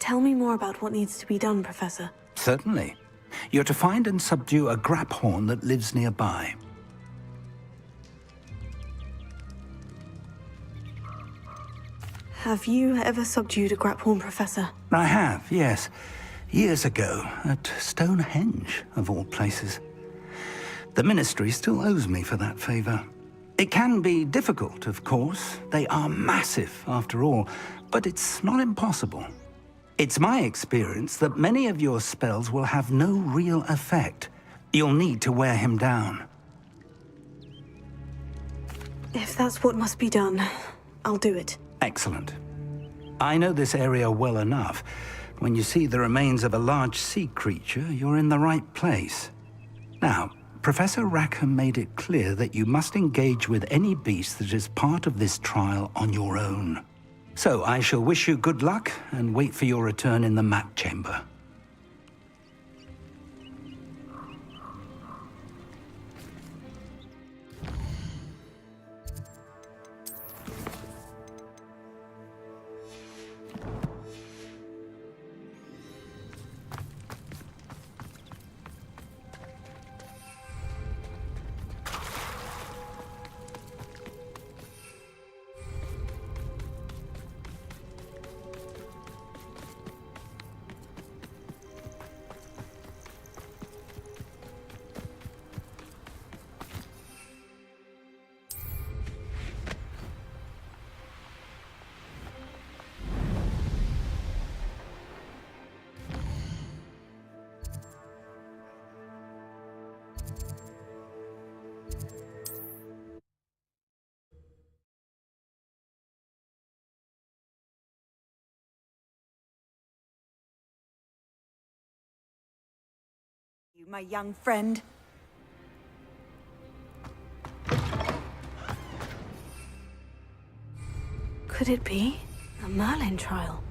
Tell me more about what needs to be done, Professor. Certainly. You're to find and subdue a graphorn that lives nearby. Have you ever subdued a graphorn, Professor? I have, yes. Years ago, at Stonehenge, of all places. The Ministry still owes me for that favor. It can be difficult, of course. They are massive, after all, but it's not impossible. It's my experience that many of your spells will have no real effect. You'll need to wear him down. If that's what must be done, I'll do it. Excellent. I know this area well enough. When you see the remains of a large sea creature, you're in the right place. Now, Professor Rackham made it clear that you must engage with any beast that is part of this trial on your own. So I shall wish you good luck and wait for your return in the map chamber. You, my young friend. Could it be a Merlin trial?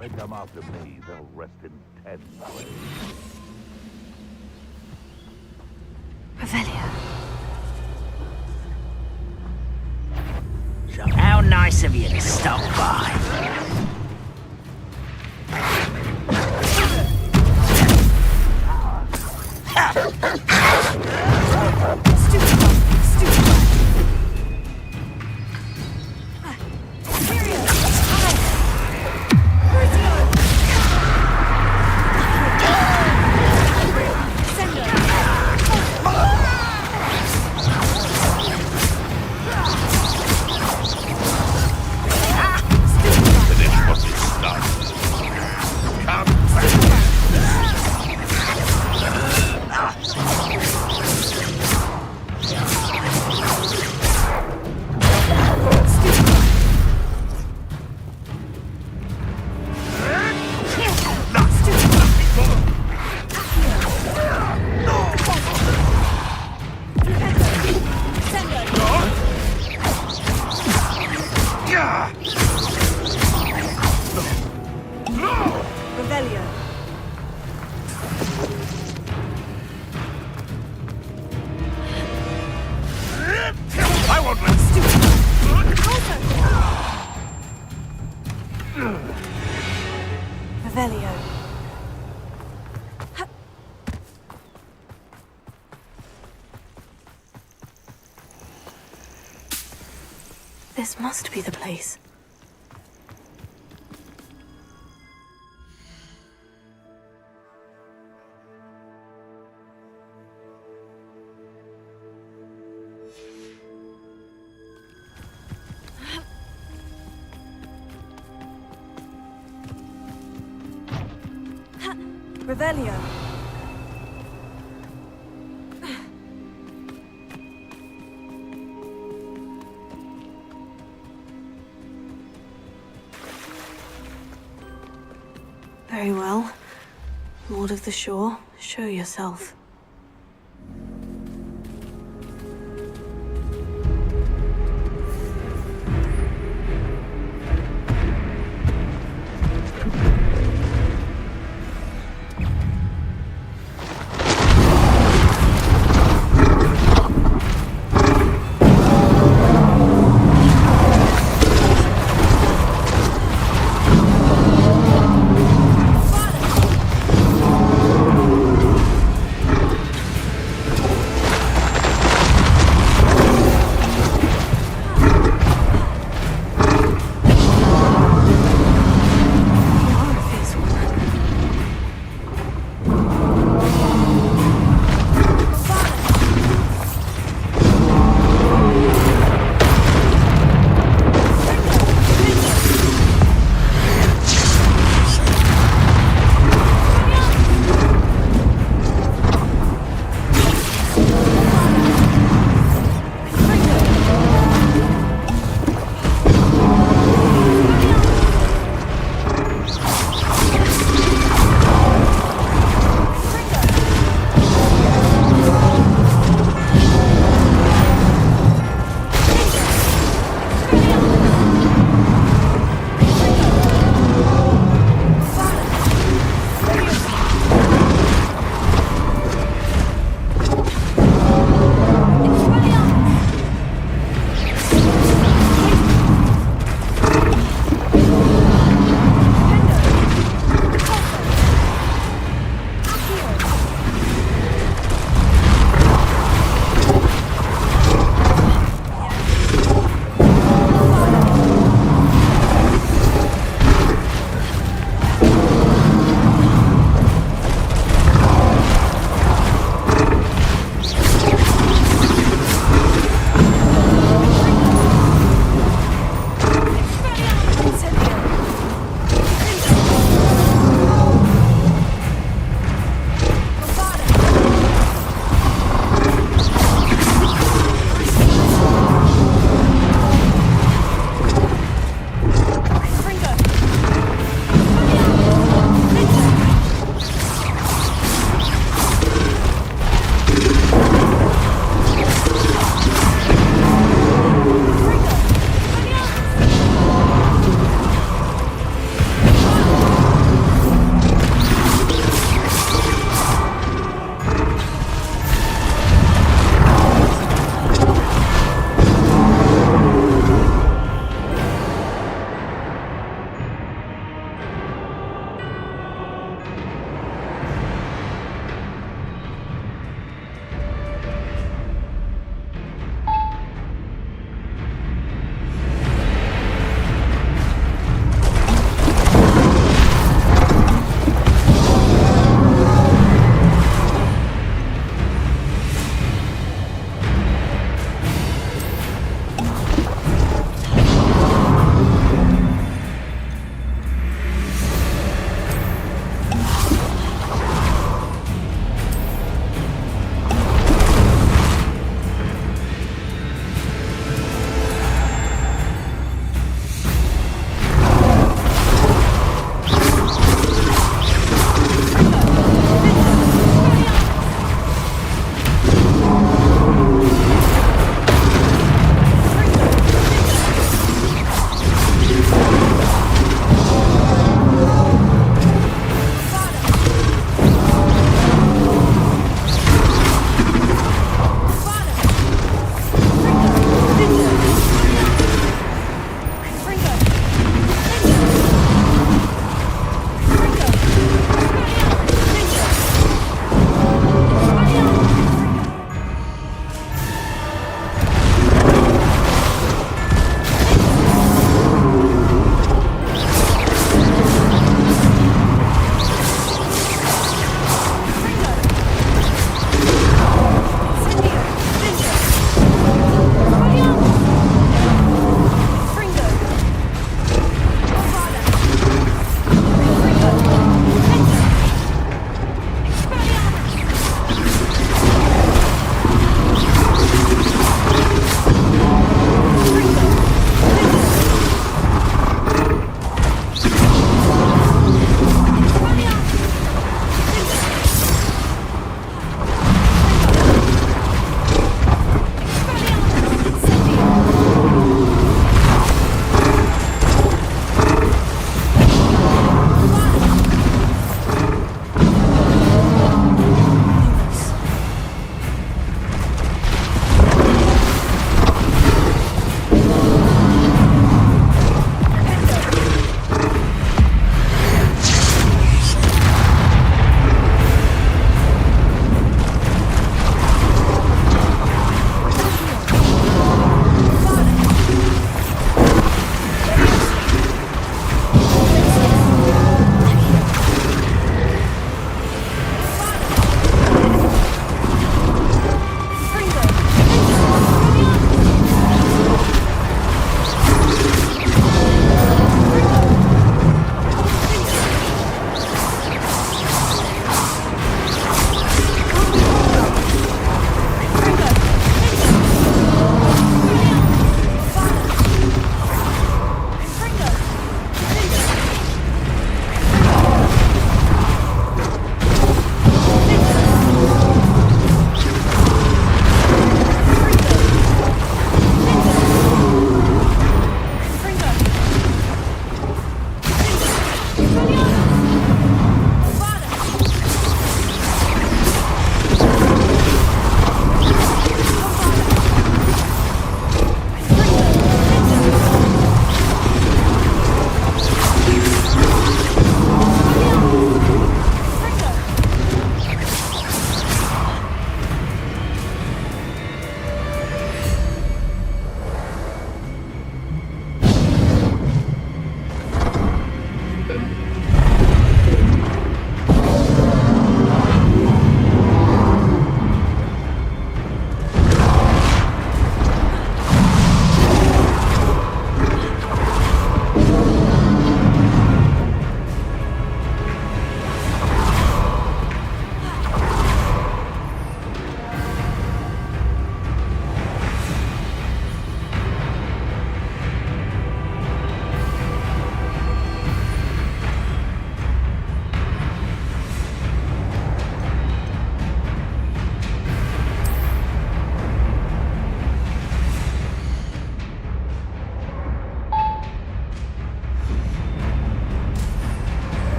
They come after me, they'll rest in 10 graves. Revelia. So how nice of you to stop by. Revelio. This must be the place. Revelio. Very well. Lord of the Shore, show yourself.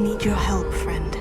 need your help, friend.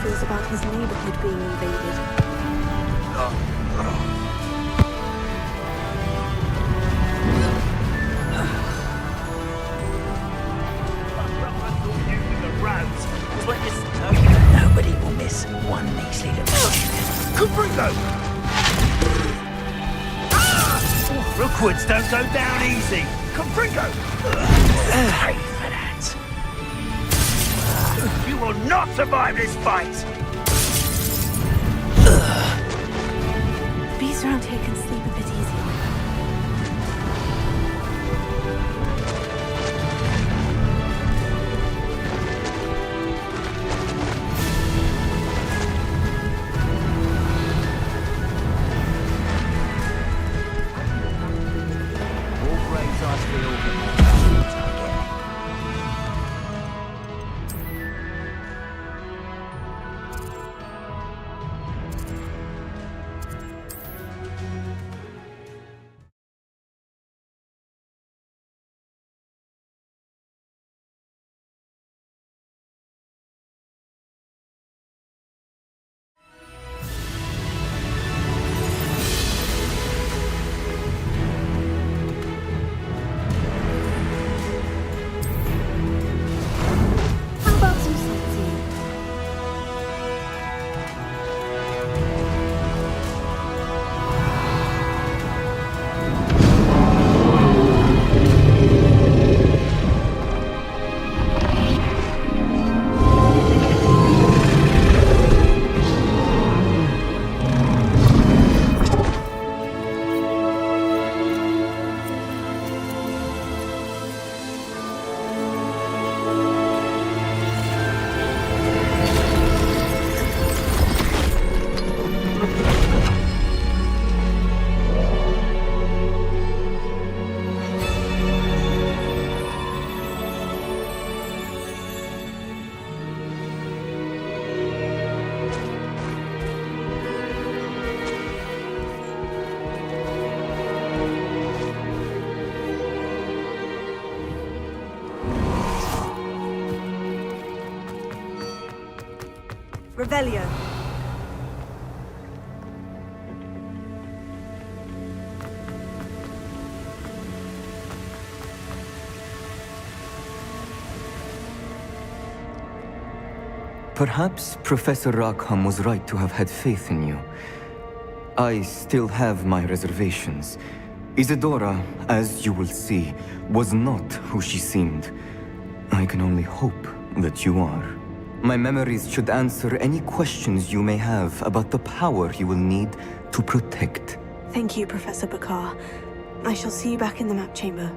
Feels about his neighborhood being invaded. Nobody will miss one measly little Confringo! Rookwoods don't go down easy. Confringo! Pay for that. You will not survive this fight! Bees around here can sleep a bit easier. All graves I feel, the more valuable I get. How about some sightseeing? Revelio. Perhaps Professor Rackham was right to have had faith in you. I still have my reservations. Isadora, as you will see, was not who she seemed. I can only hope that you are. My memories should answer any questions you may have about the power you will need to protect. Thank you, Professor Bakar. I shall see you back in the map chamber.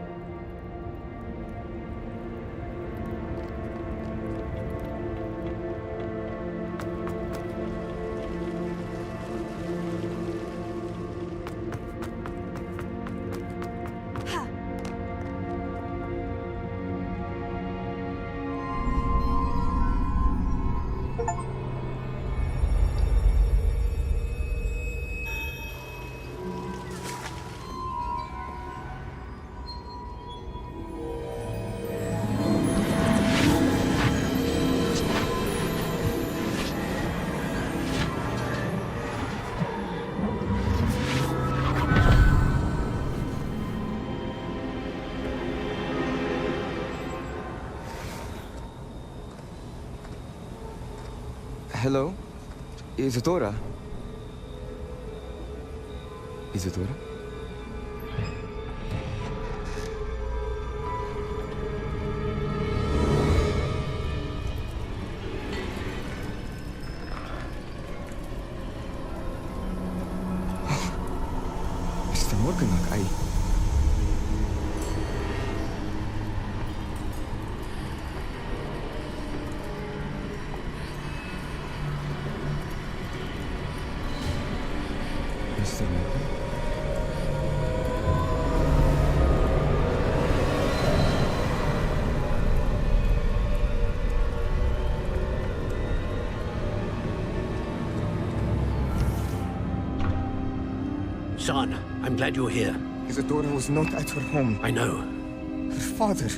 Hello? Isadora? Isadora? Mr. Morganlock, Mr. Morgan? Son, I'm glad you're here. Isadora was not at her home. I know. Her father...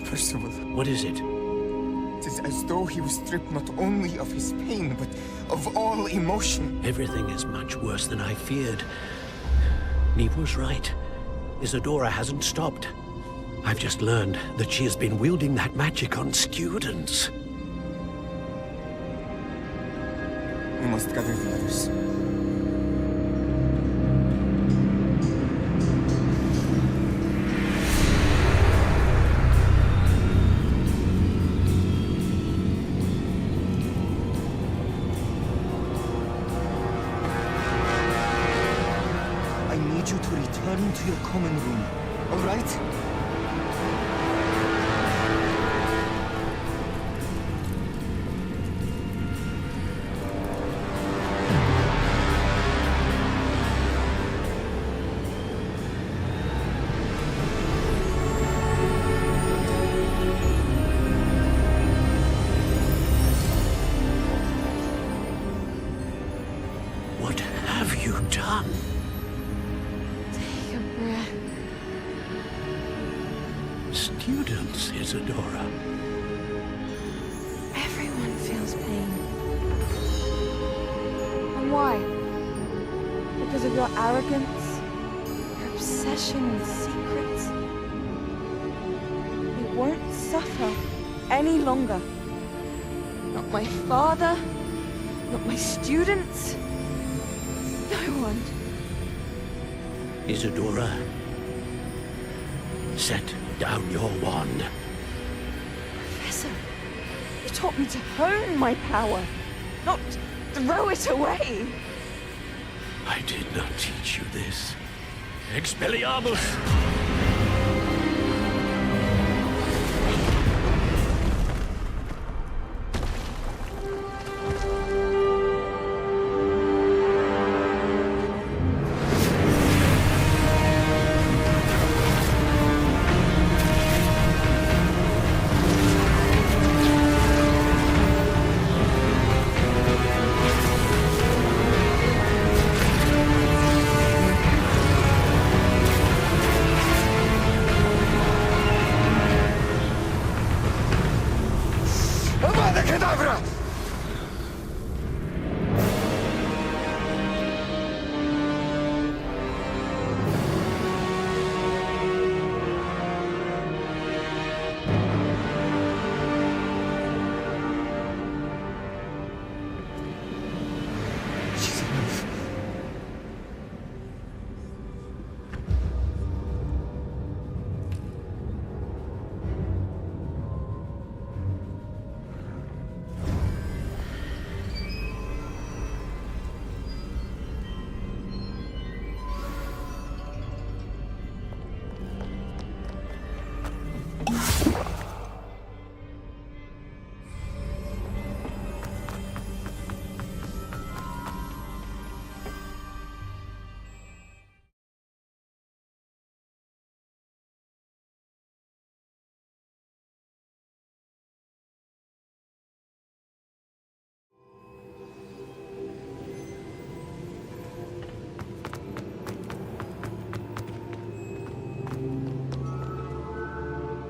Percival. What is it? It is as though he was stripped not only of his pain, but of all emotion. Everything is much worse than I feared. Neve was right. Isadora hasn't stopped. I've just learned that she has been wielding that magic on students. We must gather the others. I need you to return to your common room, all right? What have you done? Take a breath. Students, Isadora. Everyone feels pain. And why? Because of your arrogance? Your obsession with secrets? We won't suffer any longer. Not my father, not my students, no one. Isadora, set down your wand. Professor, you taught me to hone my power, not throw it away. I did not teach you this. Expelliarmus! Avada Kedavra! She's alive.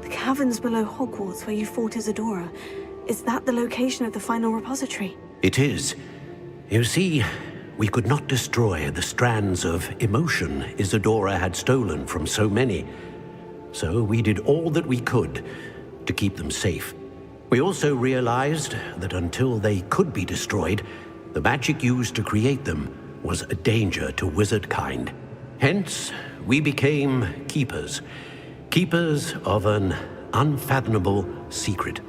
The caverns below Hogwarts where you fought Isadora. Is that the location of the final repository? It is. You see, we could not destroy the strands of emotion Isadora had stolen from so many. So we did all that we could to keep them safe. We also realized that until they could be destroyed, the magic used to create them was a danger to wizard kind. Hence, we became keepers. Keepers of an unfathomable secret.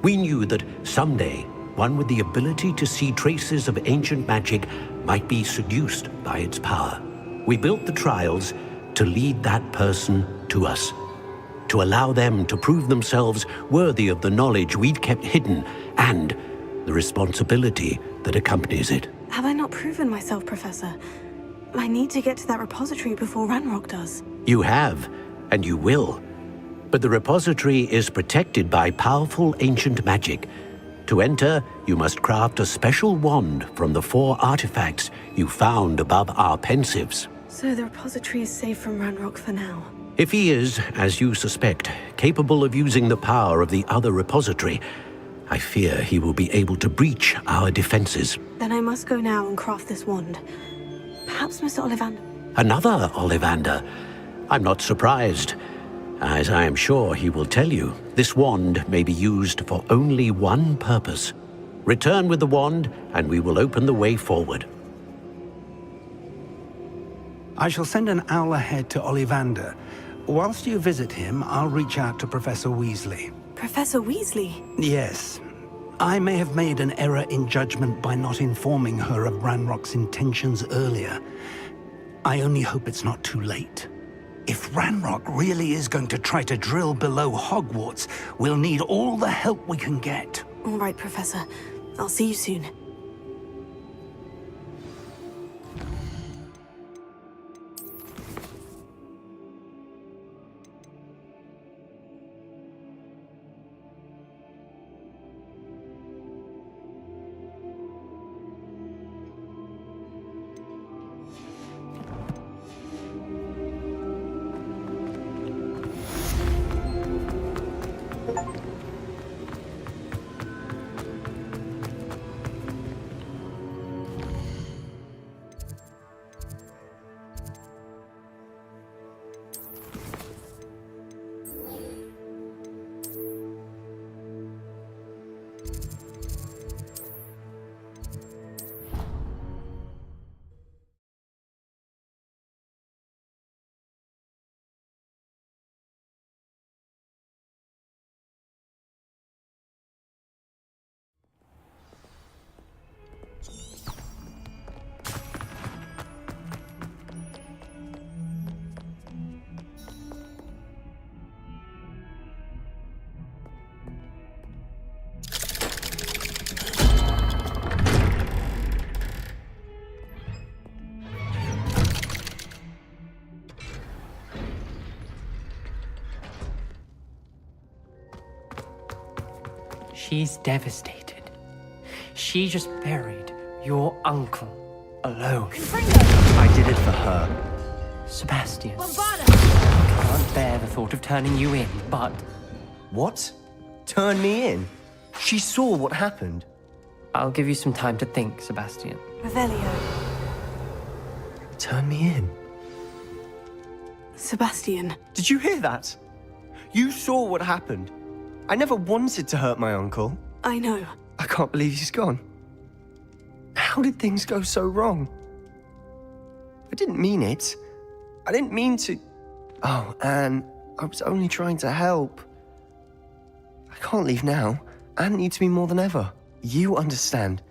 We knew that someday, one with the ability to see traces of ancient magic might be seduced by its power. We built the trials to lead that person to us, to allow them to prove themselves worthy of the knowledge we'd kept hidden and the responsibility that accompanies it. Have I not proven myself, Professor? I need to get to that repository before Ranrock does. You have, and you will. But the repository is protected by powerful ancient magic. To enter, you must craft a special wand from the 4 artifacts you found above our pensives. So the repository is safe from Ranrock for now. If he is, as you suspect, capable of using the power of the other repository, I fear he will be able to breach our defenses. Then I must go now and craft this wand. Perhaps Mr. Ollivander... Another Ollivander? I'm not surprised. As I am sure he will tell you, this wand may be used for only one purpose. Return with the wand, and we will open the way forward. I shall send an owl ahead to Ollivander. Whilst you visit him, I'll reach out to Professor Weasley. Professor Weasley? Yes. I may have made an error in judgment by not informing her of Ranrock's intentions earlier. I only hope it's not too late. If Ranrock really is going to try to drill below Hogwarts, we'll need all the help we can get. All right, Professor. I'll see you soon. She's devastated. She just buried your uncle alone. I did it for her. Sebastian. I can't bear the thought of turning you in, but... What? Turn me in? She saw what happened. I'll give you some time to think, Sebastian. Revelio. Turn me in? Sebastian. Did you hear that? You saw what happened. I never wanted to hurt my uncle. I know. I can't believe he's gone. How did things go so wrong? I didn't mean it. I didn't mean to... Oh, Anne, I was only trying to help. I can't leave now. Anne needs me more than ever. You understand.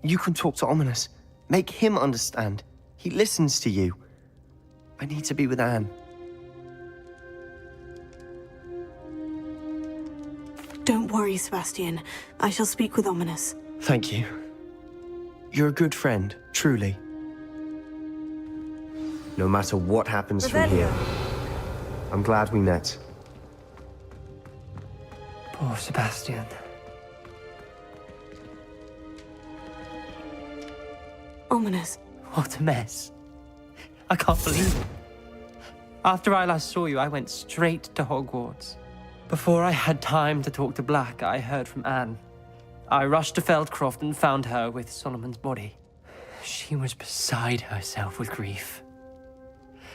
You can talk to Ominous. Make him understand. He listens to you. I need to be with Anne. Don't worry, Sebastian. I shall speak with Ominous. Thank you. You're a good friend, truly. No matter what happens from here, I'm glad we met. Poor Sebastian. Ominous. What a mess. I can't believe it. After I last saw you, I went straight to Hogwarts. Before I had time to talk to Black, I heard from Anne. I rushed to Feldcroft and found her with Solomon's body. She was beside herself with grief.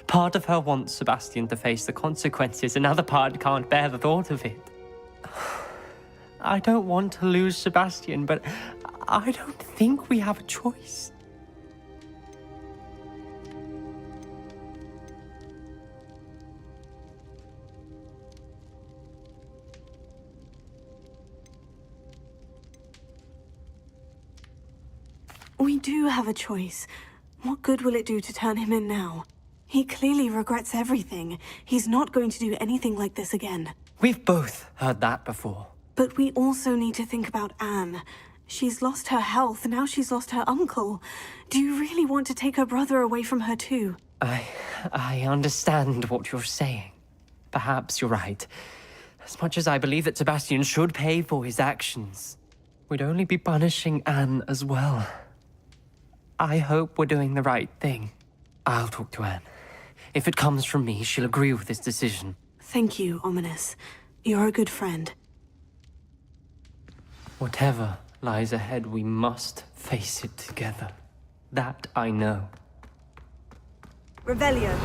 Part of her wants Sebastian to face the consequences, another part can't bear the thought of it. I don't want to lose Sebastian, but I don't think we have a choice. We do have a choice. What good will it do to turn him in now? He clearly regrets everything. He's not going to do anything like this again. We've both heard that before. But we also need to think about Anne. She's lost her health, now she's lost her uncle. Do you really want to take her brother away from her too? I understand what you're saying. Perhaps you're right. As much as I believe that Sebastian should pay for his actions, we'd only be punishing Anne as well. I hope we're doing the right thing. I'll talk to Anne. If it comes from me, she'll agree with this decision. Thank you, Ominous. You're a good friend. Whatever lies ahead, we must face it together. That I know. Revelio.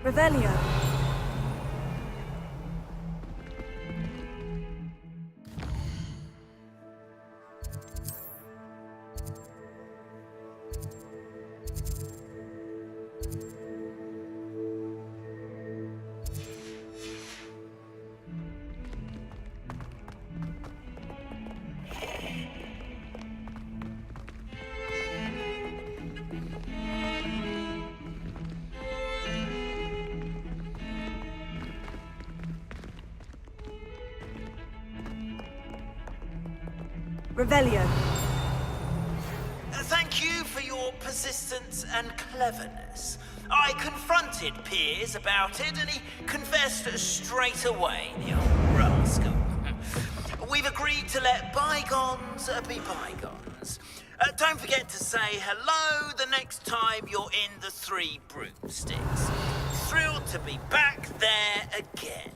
Revelio. Revelio. Thank you for your persistence and cleverness. I confronted Piers about it, and he confessed straight away, the old rascal. We've agreed to let bygones be bygones. Don't forget to say hello the next time you're in the Three Broomsticks. Thrilled to be back there again.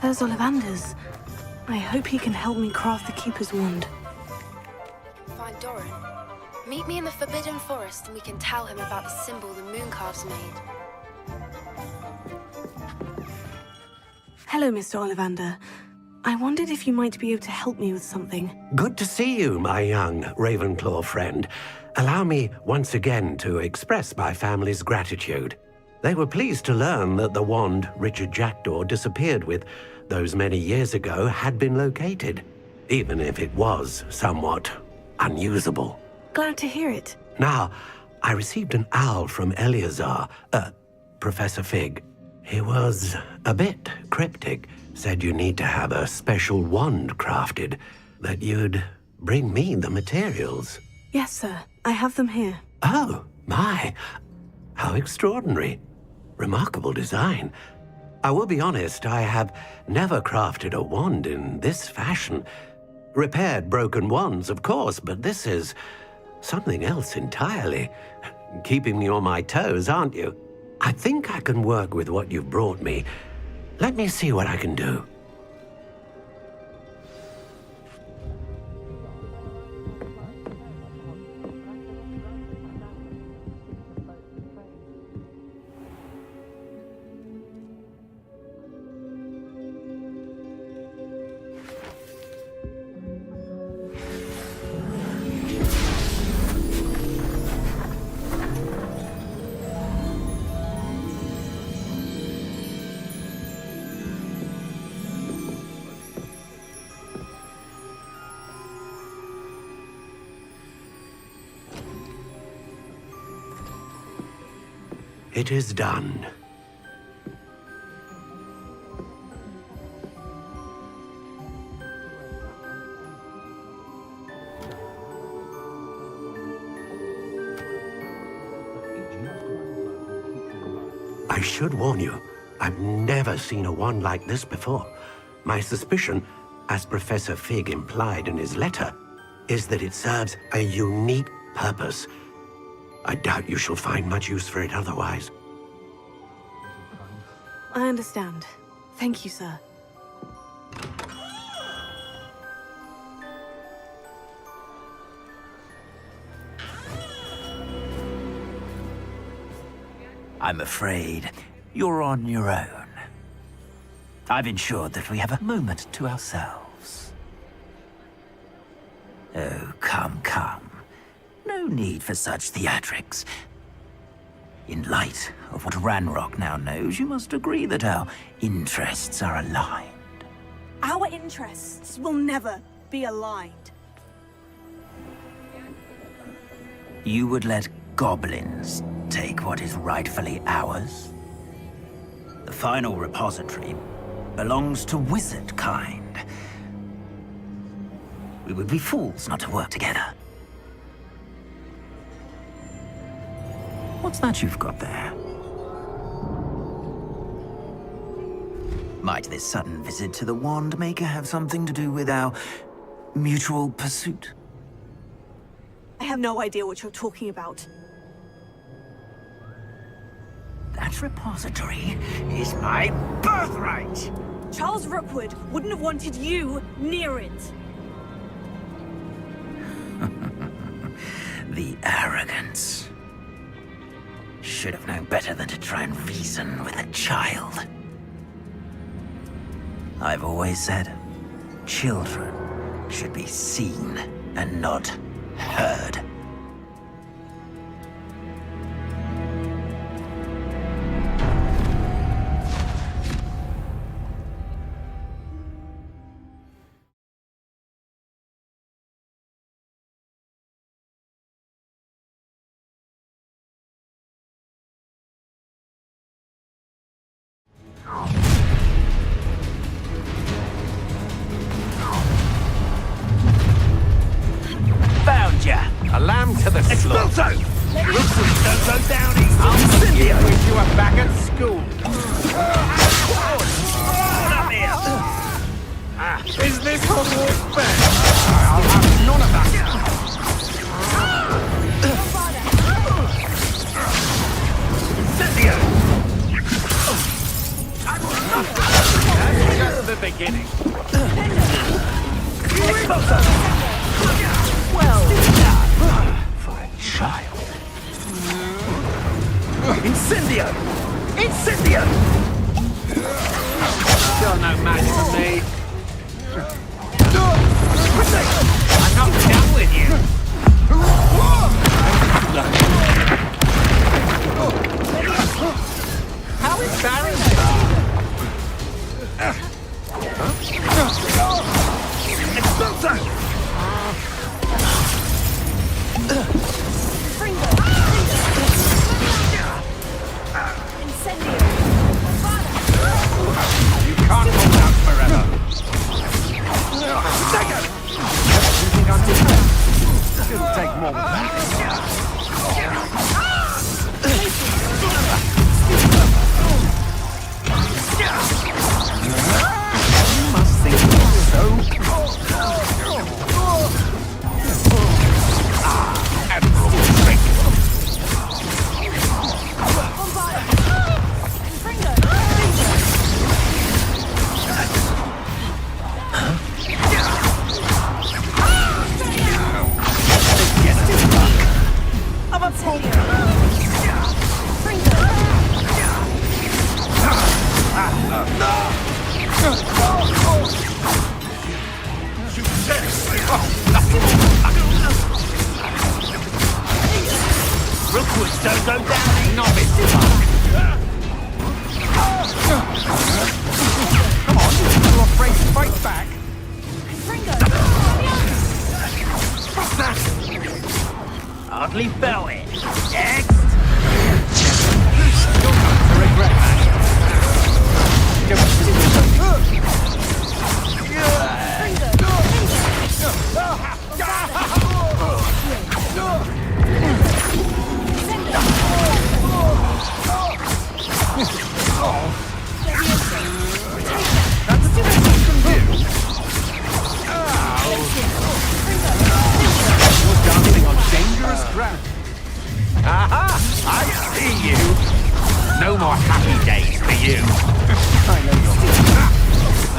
There's Ollivander's. I hope he can help me craft the Keeper's wand. Find Doran. Meet me in the Forbidden Forest and we can tell him about the symbol the Mooncalves made. Hello, Mr. Ollivander. I wondered if you might be able to help me with something. Good to see you, my young Ravenclaw friend. Allow me once again to express my family's gratitude. They were pleased to learn that the wand Richard Jackdaw disappeared with those many years ago had been located, even if it was somewhat unusable. Glad to hear it. Now, I received an owl from Eleazar, Professor Fig. He was a bit cryptic, said you need to have a special wand crafted, that you'd bring me the materials. Yes, sir. I have them here. Oh, my. How extraordinary. Remarkable design. I will be honest, I have never crafted a wand in this fashion. Repaired broken wands, of course, but this is something else entirely. Keeping me on my toes, aren't you? I think I can work with what you've brought me. Let me see what I can do. It is done. I should warn you, I've never seen a wand like this before. My suspicion, as Professor Fig implied in his letter, is that it serves a unique purpose. I doubt you shall find much use for it otherwise. I understand. Thank you, sir. I'm afraid you're on your own. I've ensured that we have a moment to ourselves. Oh, come, come. No need for such theatrics. In light of what Ranrock now knows, you must agree that our interests are aligned. Our interests will never be aligned. You would let goblins take what is rightfully ours? The final repository belongs to wizard kind. We would be fools not to work together. What's that you've got there? Might this sudden visit to the Wand Maker have something to do with our mutual pursuit? I have no idea what you're talking about. That repository is my birthright! Charles Rookwood wouldn't have wanted you near it. The arrogance. Should have known better than to try and reason with a child. I've always said, children should be seen and not heard. the beginning. Well done. Fine child. Incendio! Incendio! Still no match for me. I'm not done with you. How embarrassing! Expulso! You can't hold out forever. You think I'm different? Shouldn't take more than that. You must think you're so Admirable trick. Rookwoods don't go down, novice. Come on, you're afraid to fight back. Hardly felt it. Next. You're going to regret that. You're dancing on dangerous ground. Aha! I see you. No more happy days for you. I know you're...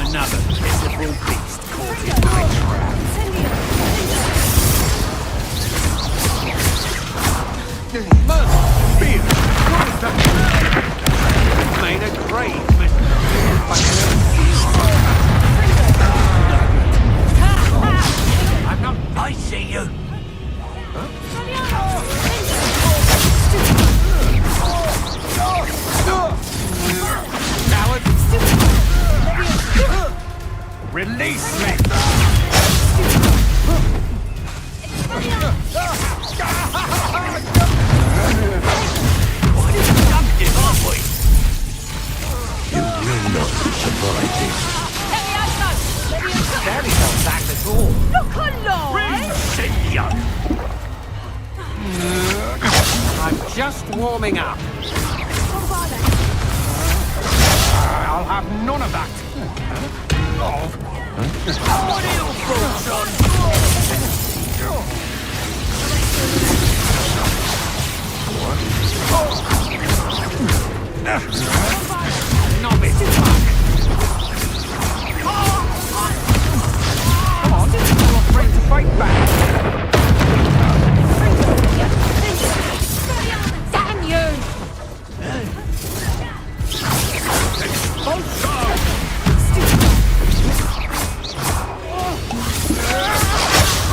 Another miserable beast caught in my trap. Murder! Fear! What is that? You've made a great mistake. I'm not... I see you. Coward! Release me! Quite seductive, aren't we? You will not survive this. Barely felt back at all. Incendio! I'm just warming up. I'll have none of that. What ill thoughts on? Novice fuck. Come on, you're afraid to fight back.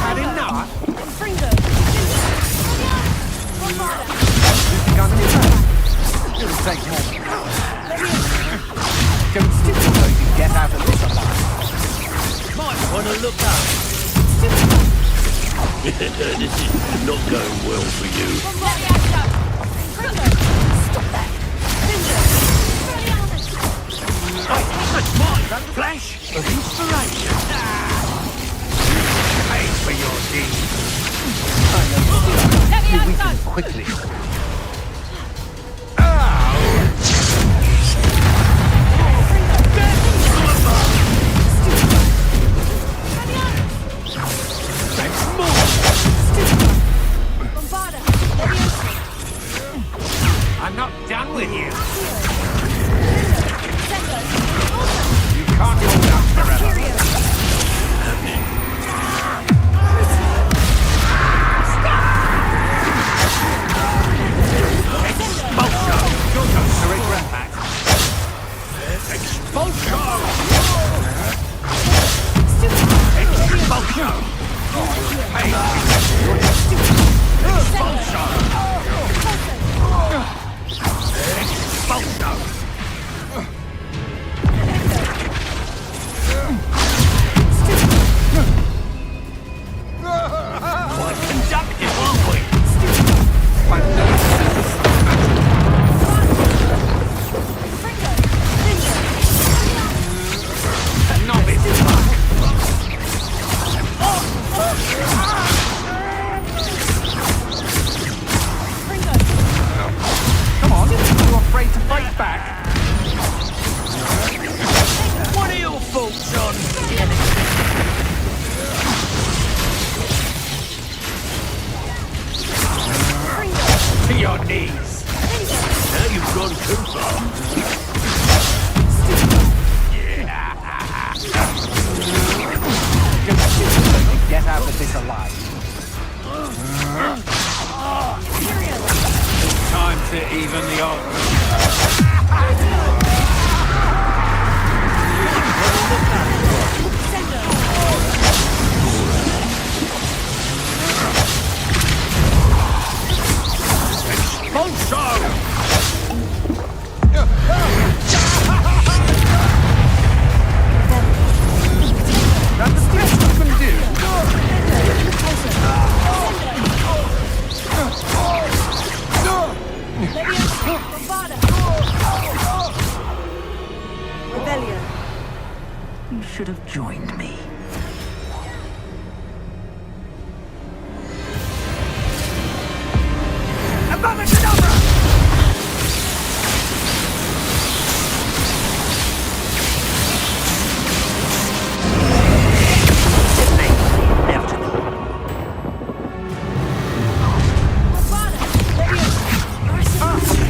Had enough? It'll take more. Don't stick so you can get out of this alive. Might want to look up. This is not going well for you. That's mine. Flash of inspiration. Pay for your deeds. You weaken quickly. I'm not done with you. You can't hold out should have joined me.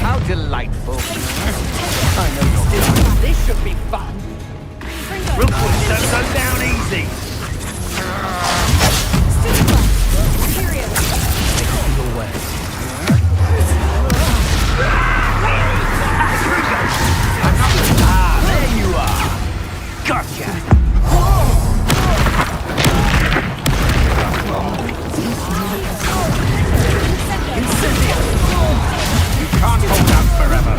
How delightful. I know you're This should be fun. We'll put Soso down easy. Your way. There you are. Gotcha. You can't hold out forever.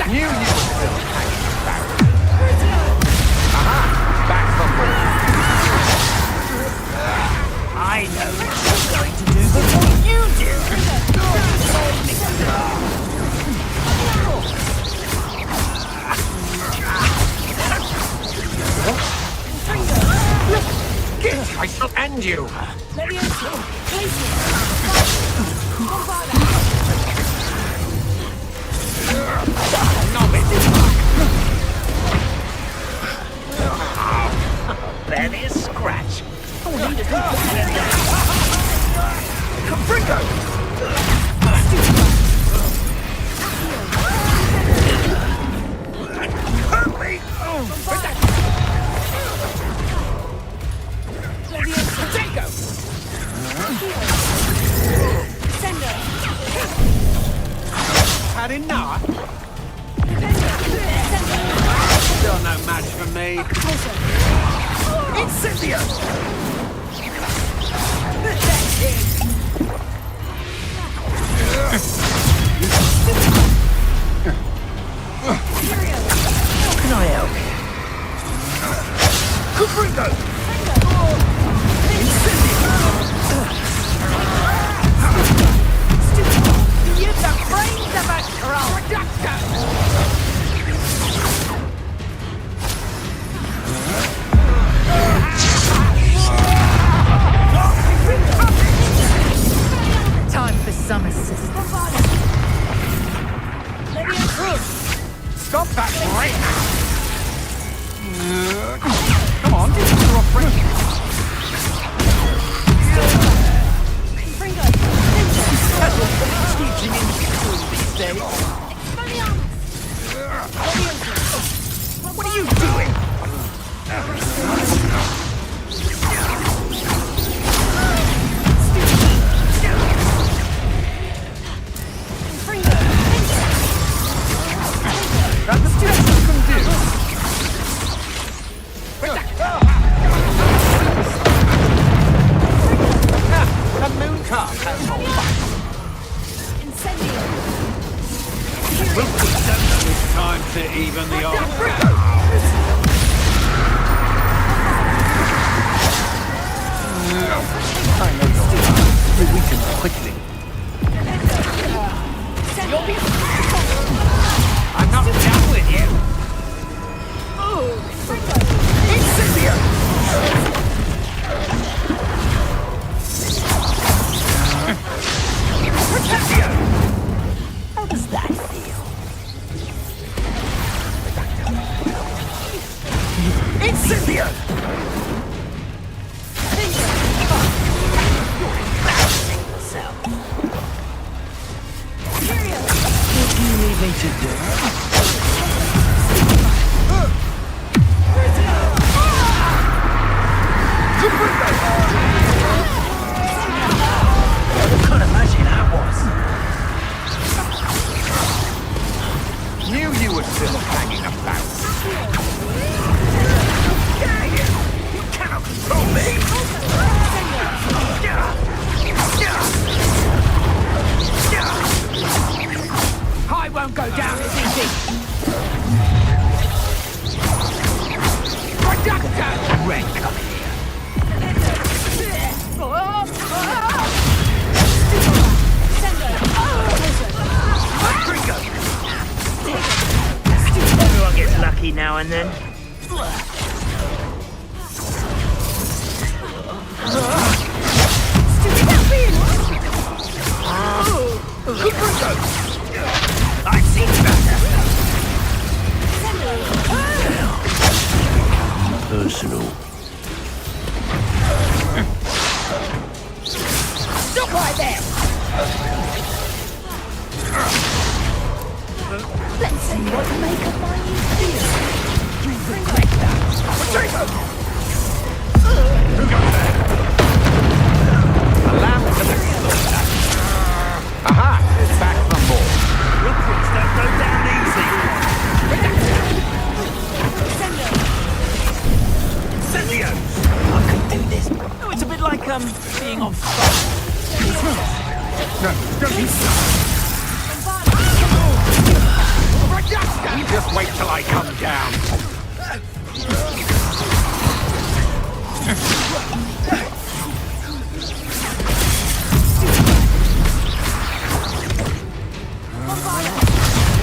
Knew you would still hang back. Aha! Back from I know what you're going to do before you do! Get! I shall end you! That is scratch. Capringo! Hurt me! Potato! Had enough? Still no match for me. Incendio! How can I help? Capringo! You've the brains of a troll! Time for some assistance. Stop that break! Come on, you're afraid. Teaching in school these days. What are you doing? Can't imagine that was. Knew you were still hanging about. You cannot control me! I won't go down as easy. Reductor! Red, come here. Everyone gets lucky now and then. I've seen better. Personal. Stop right there! Let's see what you make of my new theory. You regret that. Potato! Who got there? A lamb to the slaughter. Aha! It's back from board. Rookwoods don't go down easy. Incendios! I can do this. Oh, it's a bit like, being on fire. No, don't be You just wait till I come down.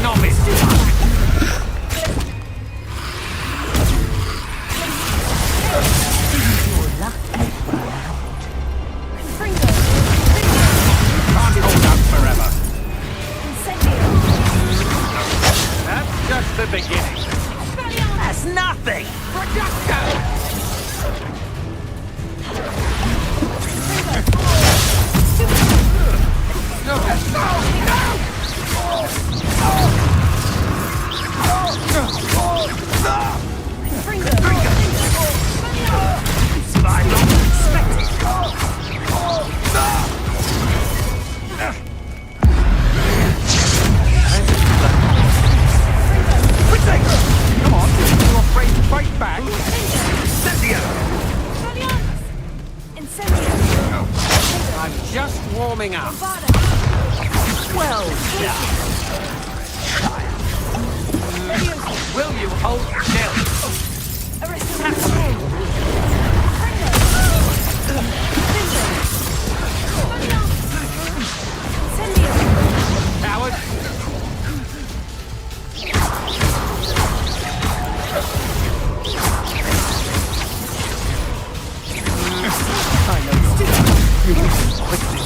Novice. Can't hold up forever. That's just the beginning. That's nothing! Reducto! Survived longer than expected. Come on, you're afraid to fight back? Incendio! I'm just warming up. Well done! Will you hold still? Coward! I know you're done. You listen quickly.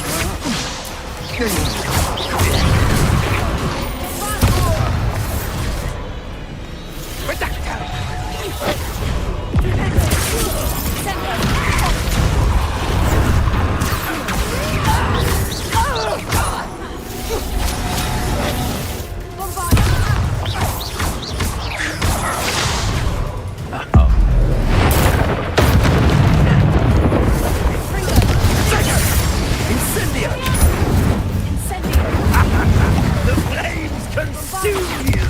The flames consume you!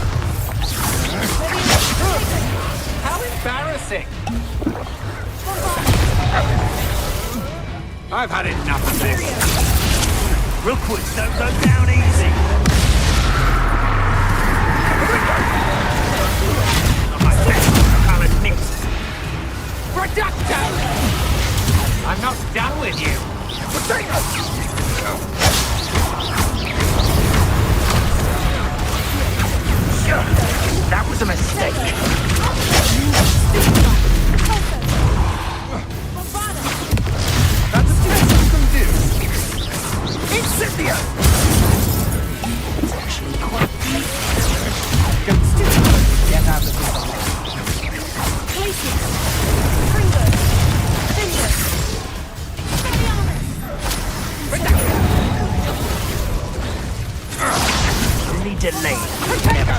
How embarrassing! I've had enough of this. Rookwoods don't go down easy! Not my best I'll admit. Reducto! I'm not done with you. That was a mistake. That's the best you can do. Incendio! It's actually quite deep. Get out of the Really delayed. Potato!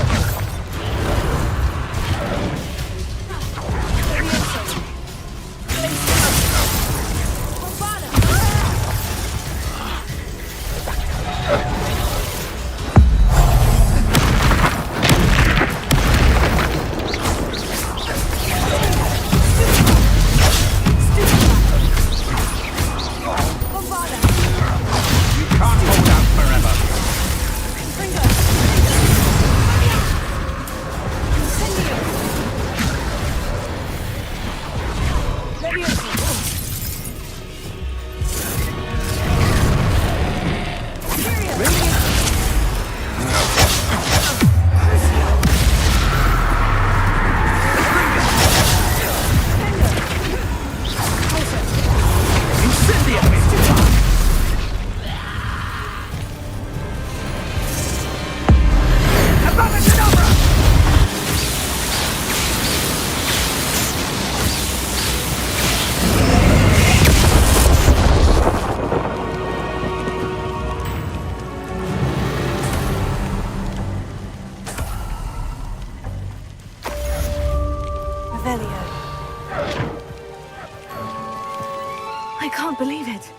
I can't believe it.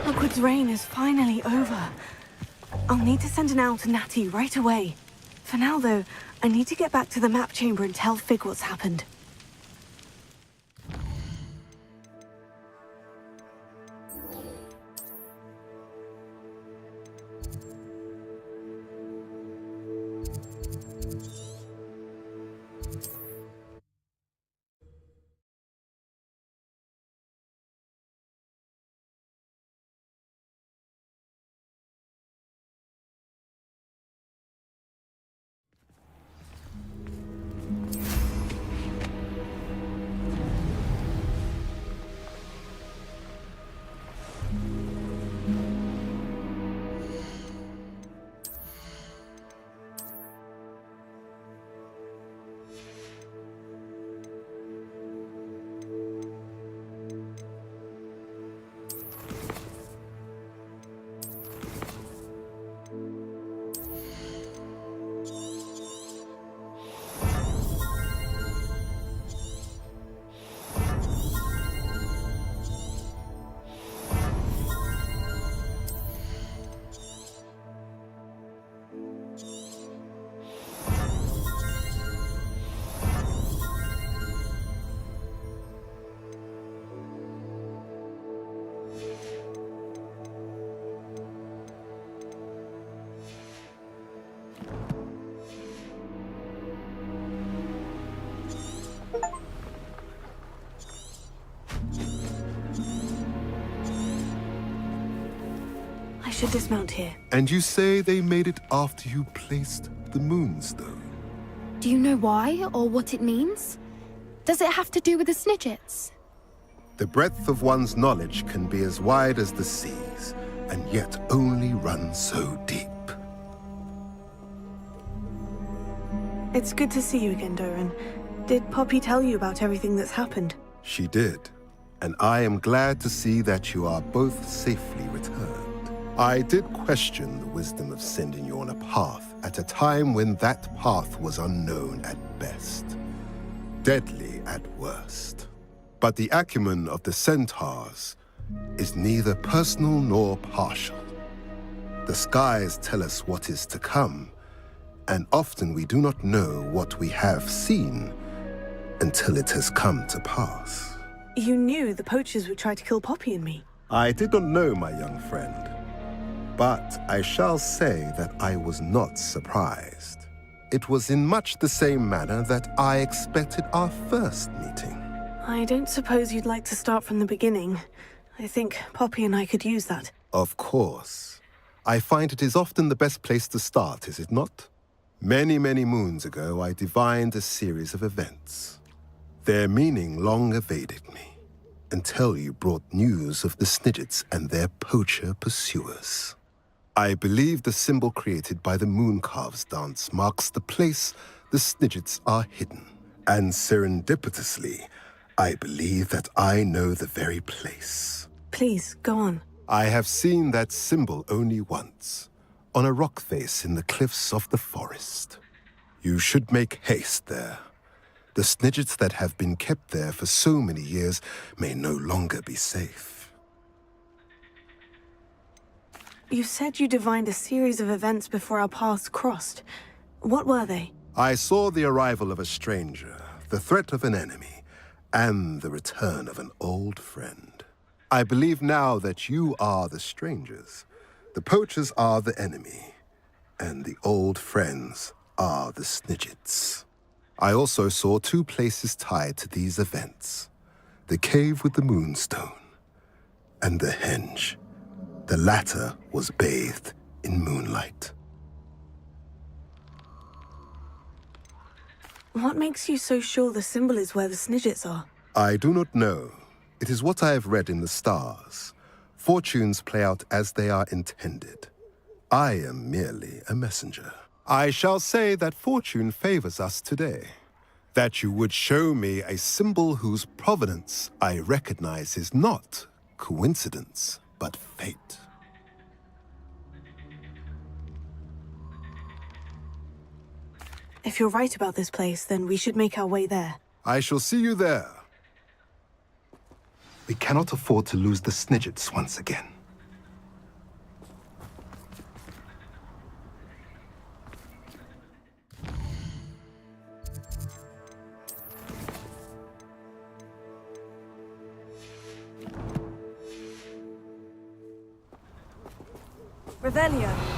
Hogwarts' reign is finally over. I'll need to send an owl to Natty right away. For now, though, I need to get back to the map chamber and tell Fig what's happened. I should dismount here. And you say they made it after you placed the Moonstone? Do you know why, or what it means? Does it have to do with the Snidgets? The breadth of one's knowledge can be as wide as the seas, and yet only run so deep. It's good to see you again, Doran. Did Poppy tell you about everything that's happened? She did, and I am glad to see that you are both safely returned. I did question the wisdom of sending you on a path at a time when that path was unknown at best, deadly at worst. But the acumen of the centaurs is neither personal nor partial. The skies tell us what is to come, and often we do not know what we have seen until it has come to pass. You knew the poachers would try to kill Poppy and me. I did not know, my young friend, but I shall say that I was not surprised. It was in much the same manner that I expected our first meeting. I don't suppose you'd like to start from the beginning. I think Poppy and I could use that. Of course. I find it is often the best place to start, is it not? Many, many moons ago, I divined a series of events. Their meaning long evaded me, until you brought news of the Snidgets and their poacher pursuers. I believe the symbol created by the Mooncalves dance marks the place the Snidgets are hidden. And serendipitously, I believe that I know the very place. Please, go on. I have seen that symbol only once, on a rock face in the cliffs of the forest. You should make haste there. The Snidgets that have been kept there for so many years may no longer be safe. You said you divined a series of events before our paths crossed. What were they? I saw the arrival of a stranger, the threat of an enemy, and the return of an old friend. I believe now that you are the strangers. The poachers are the enemy, and the old friends are the Snidgets. I also saw two places tied to these events: the cave with the Moonstone and the henge. The latter was bathed in moonlight. What makes you so sure the symbol is where the Snidgets are? I do not know. It is what I have read in the stars. Fortunes play out as they are intended. I am merely a messenger. I shall say that fortune favors us today. That you would show me a symbol whose provenance I recognize is not coincidence, but fate. If you're right about this place, then we should make our way there. I shall see you there. We cannot afford to lose the Snidgets once again. Revelio.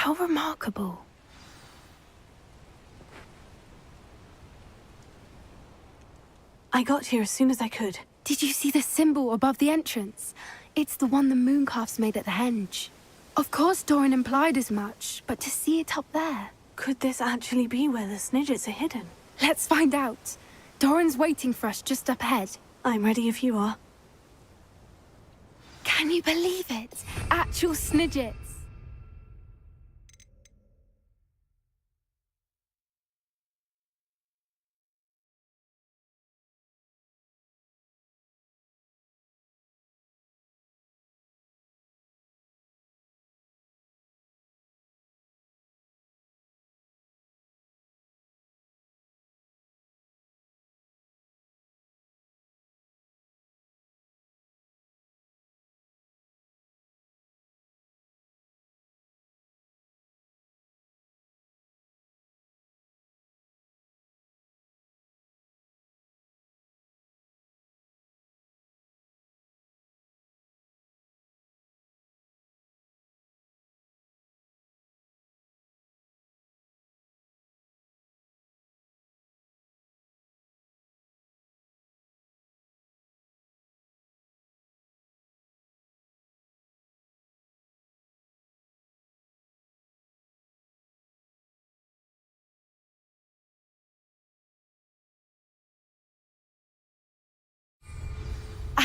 How remarkable. I got here as soon as I could. Did you see the symbol above the entrance? It's the one the mooncalfs made at the henge. Of course Doran implied as much, but to see it up there... Could this actually be where the Snidgets are hidden? Let's find out. Doran's waiting for us just up ahead. I'm ready if you are. Can you believe it? Actual Snidgets.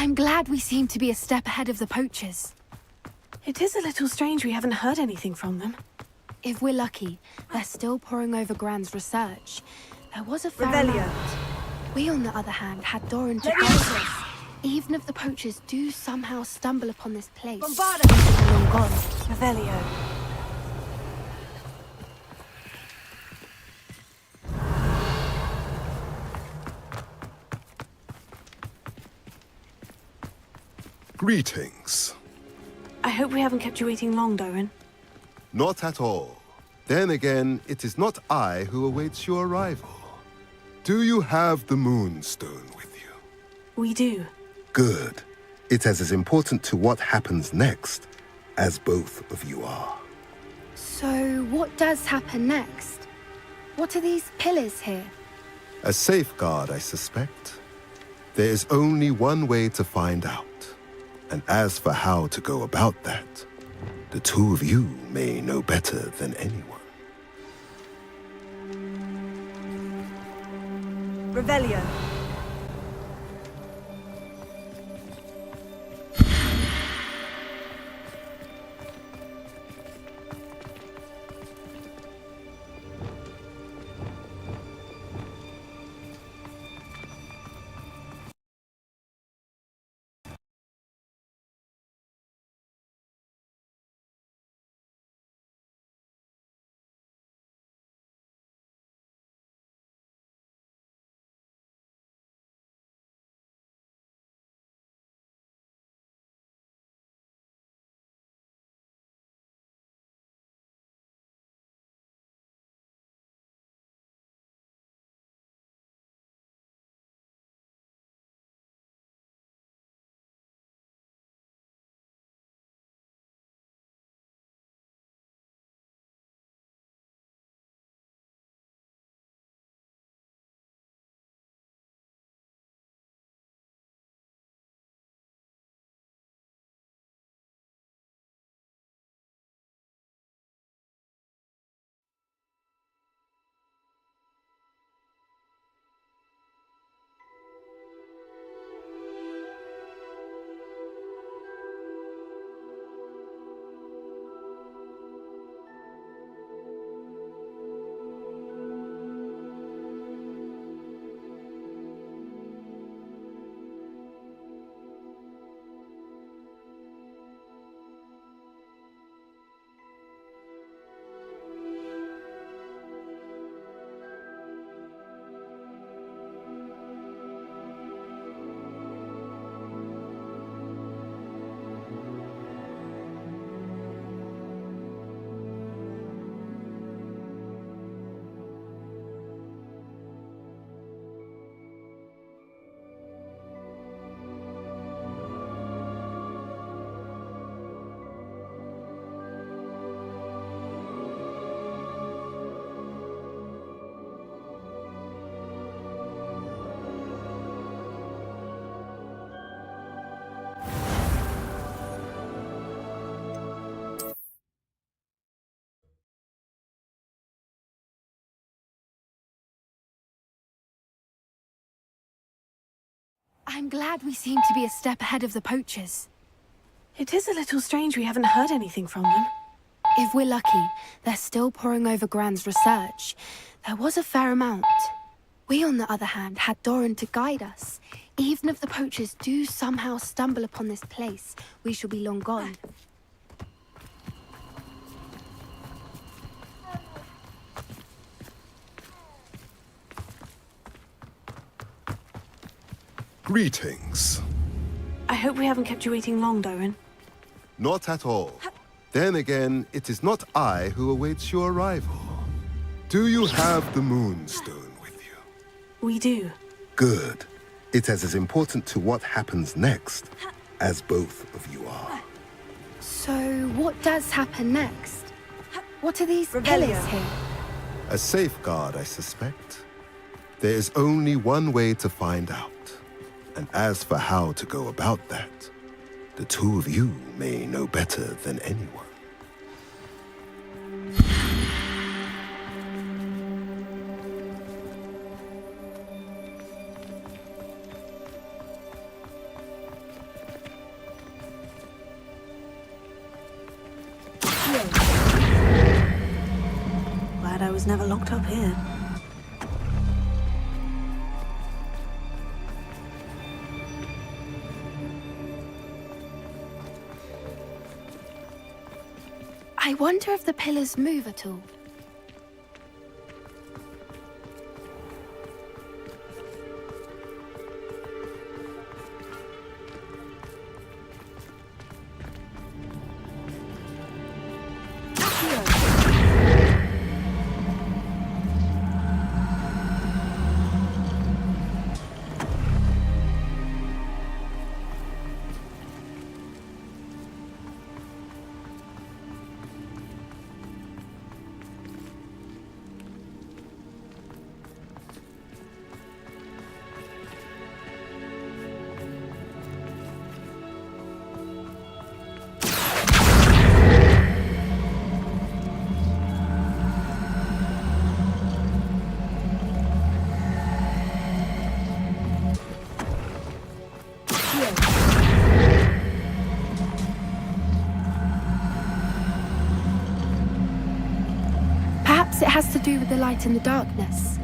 I'm glad we seem to be a step ahead of the poachers. It is a little strange we haven't heard anything from them. If we're lucky, they're still poring over Gran's research. There was a fair Revelio. amount. We, on the other hand, had Doran to guide us. Even if the poachers do somehow stumble upon this place, Bombarda. it's long gone. Revelio. Greetings. I hope we haven't kept you waiting long, Doran. Not at all. Then again, it is not I who awaits your arrival. Do you have the Moonstone with you? We do. Good. It is as important to what happens next as both of you are. So, what does happen next? What are these pillars here? A safeguard, I suspect. There is only one way to find out. And as for how to go about that, the two of you may know better than anyone. Revelio. I'm glad we seem to be a step ahead of the poachers. It is a little strange we haven't heard anything from them. If we're lucky, they're still poring over Gran's research. There was a fair amount. We, on the other hand, had Doran to guide us. Even if the poachers do somehow stumble upon this place, we shall be long gone. Greetings. I hope we haven't kept you waiting long, Doran. Not at all. Then again, it is not I who awaits your arrival. Do you have the Moonstone with you? We do. Good. It is as important to what happens next as both of you are. So, what does happen next? What are these pillars here? A safeguard, I suspect. There is only one way to find out. And as for how to go about that, the two of you may know better than anyone. Glad I was never locked up here. I wonder if the pillars move at all. Perhaps it has to do with the light in the darkness.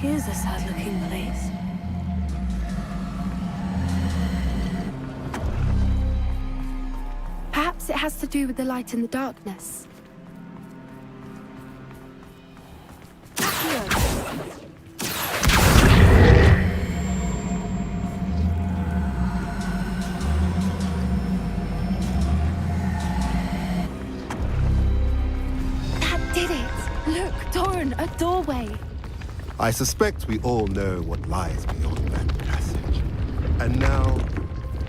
Here's a sad-looking place. Perhaps it has to do with the light in the darkness. That did it! Look, Doran, a doorway! I suspect we all know what lies beyond that passage. And now,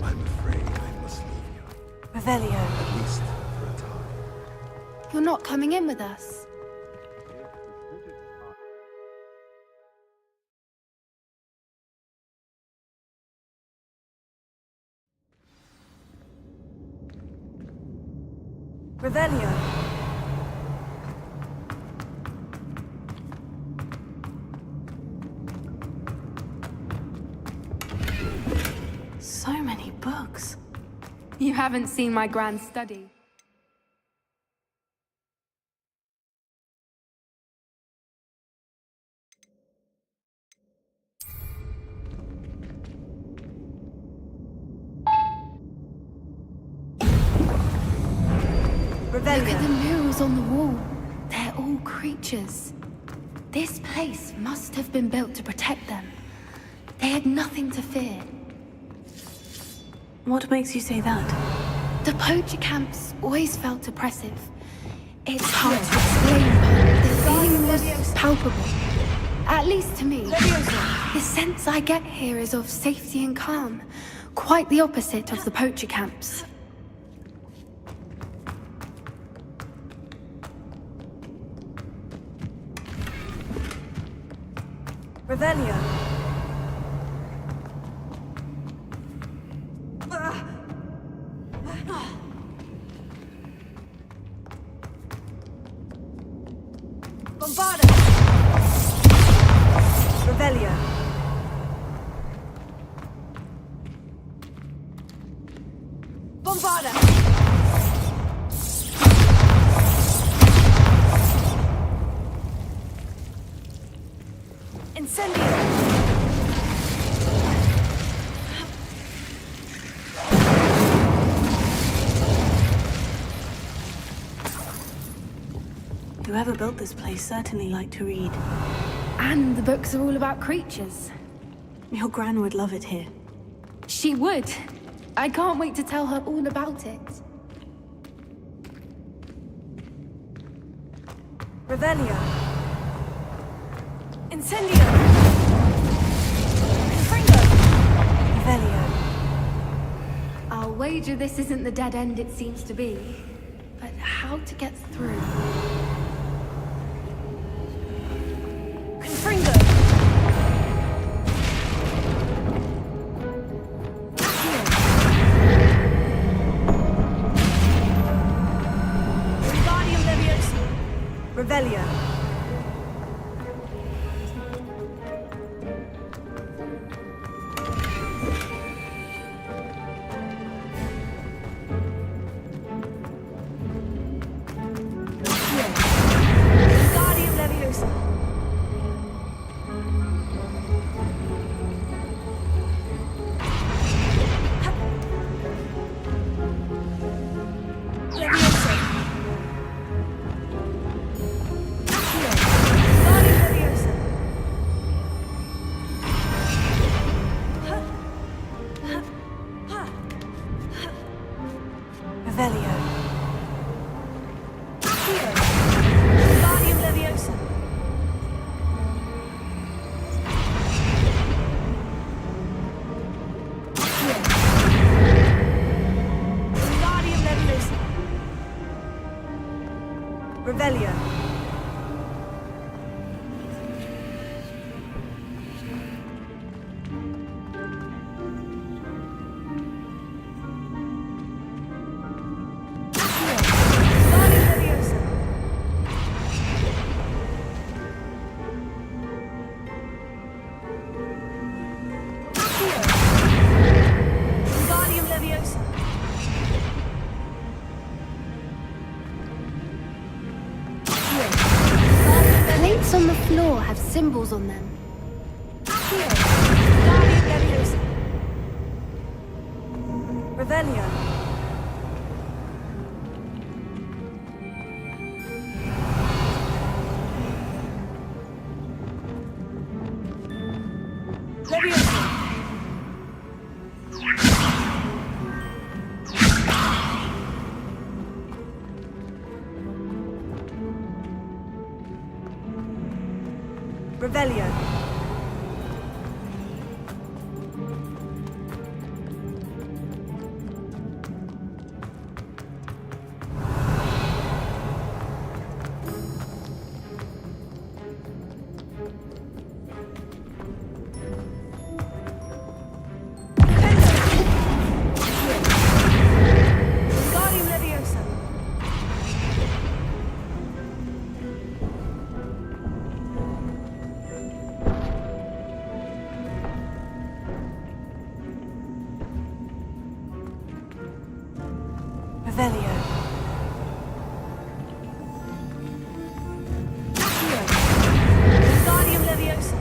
I'm afraid I must leave you. Revelio. At least for a time. You're not coming in with us. Revelio. So many books. You haven't seen my grand study. Look at the murals on the wall. They're all creatures. This place must have been built to protect them. They had nothing to fear. What makes you say that? The poacher camps always felt oppressive. It's hard to explain, but the feeling was palpable. At least to me. The sense I get here is of safety and calm. Quite the opposite of the poacher camps. Revelio. Bombarda. Revelio. Bombarda. Incendio. Whoever built this place certainly liked to read. And the books are all about creatures. Your Gran would love it here. She would. I can't wait to tell her all about it. Revelio. Incendio. Confringo. Revelio. I'll wager this isn't the dead end it seems to be. But how to get through? Confringo. Wingardium Leviosa. Revelio. Wingardium Leviosa. Leviosa. Wingardium Leviosa. Revelio. Wingardium Leviosa. Wingardium Leviosa. Revelio. Wingardium Leviosa. Wingardium Leviosa. Plates on the floor have symbols on them. Wingardium Leviosa. Revelio. Leviosa. Revelio. Wingardium Leviosa. Revelio. Wingardium Leviosa.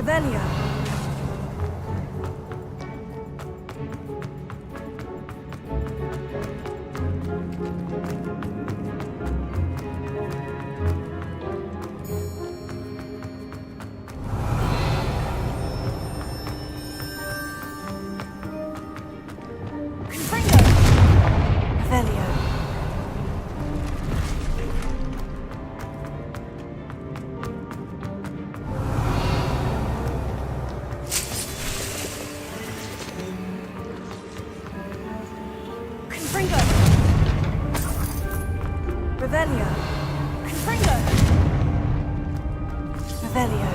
Revelio. Revelio. Confringo. Revelio. Confringo. Revelio.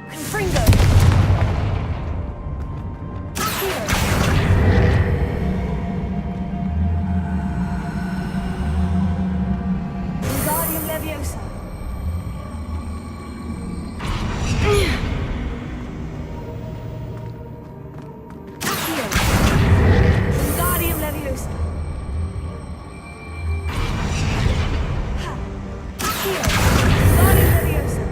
Confringo. Accio. Wingardium Leviosa. Accio. Wingardium Leviosa. Accio. Wingardium Leviosa.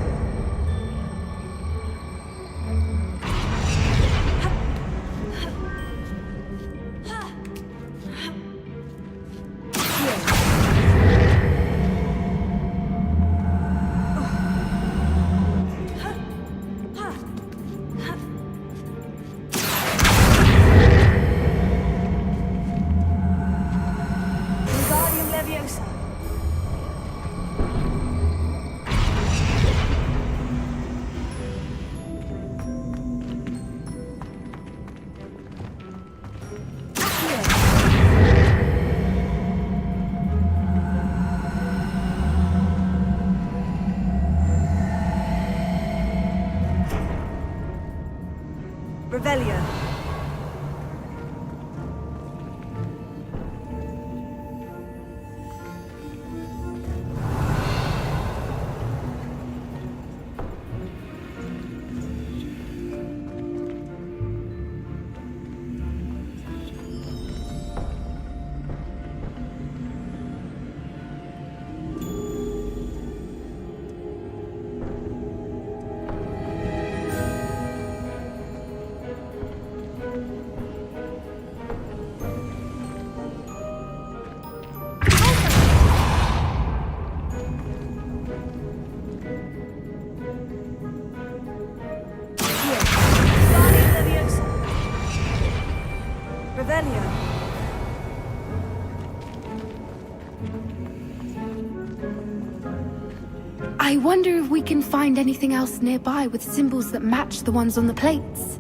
Wingardium Leviosa. Revelio. Wingardium Leviosa. Revelio. I wonder if we can find anything else nearby with symbols that match the ones on the plates.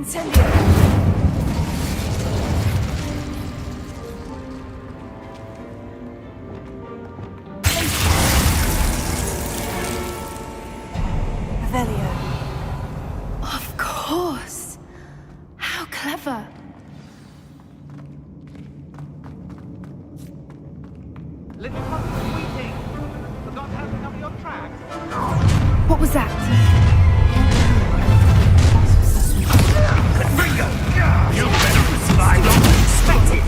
Revelio. Of course. How clever. Little puppy waiting. Forgot how to cover your tracks. What was that? You better slide on expected.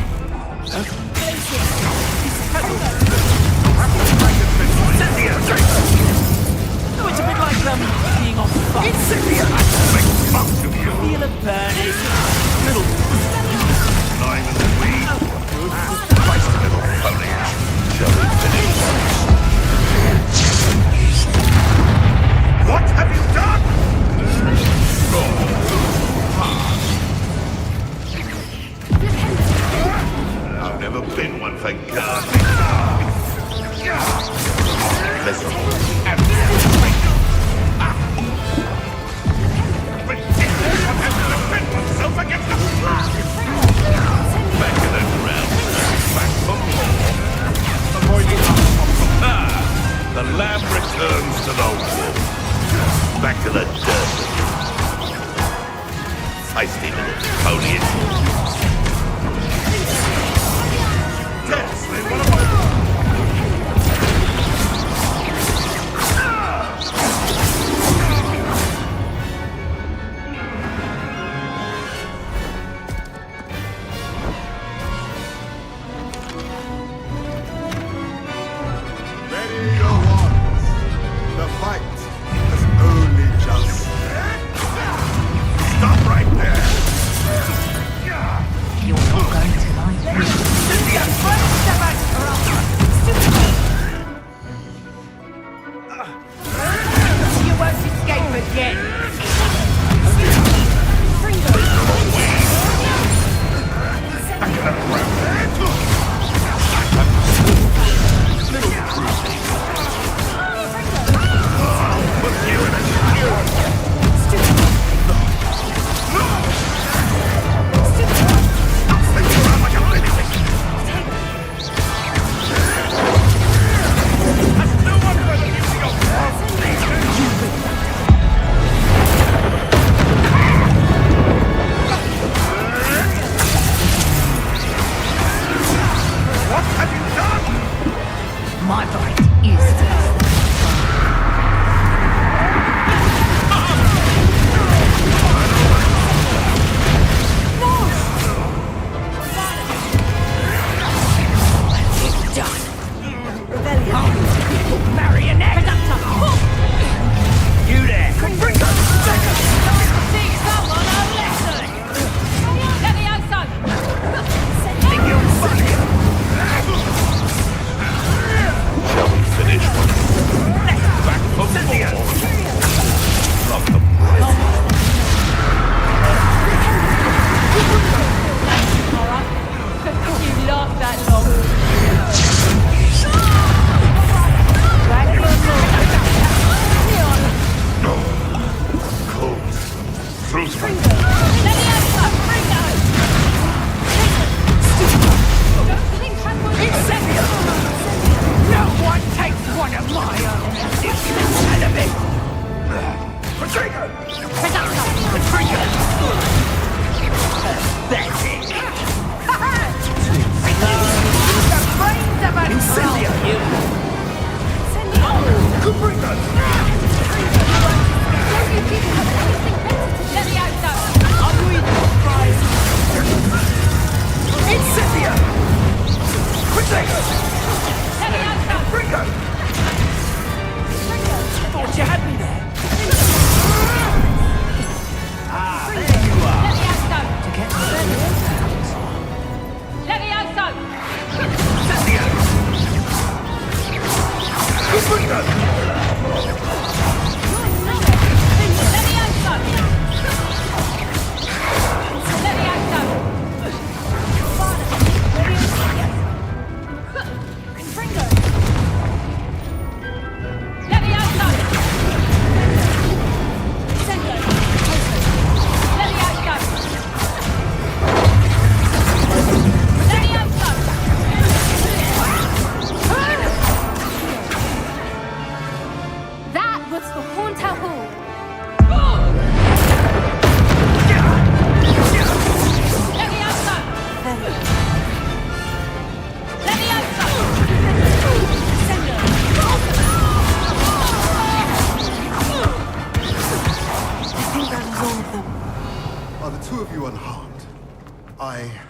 Oh, it's a bit like being on fire. Incendia! Make most of you. Feel it burning. Little lime in the weed. Nice little foliage. Shall we finish? What have you done? I've never been one for gardening. Listen. The lamb returns to the wolf. Back to the dirt. Feisty little foliage.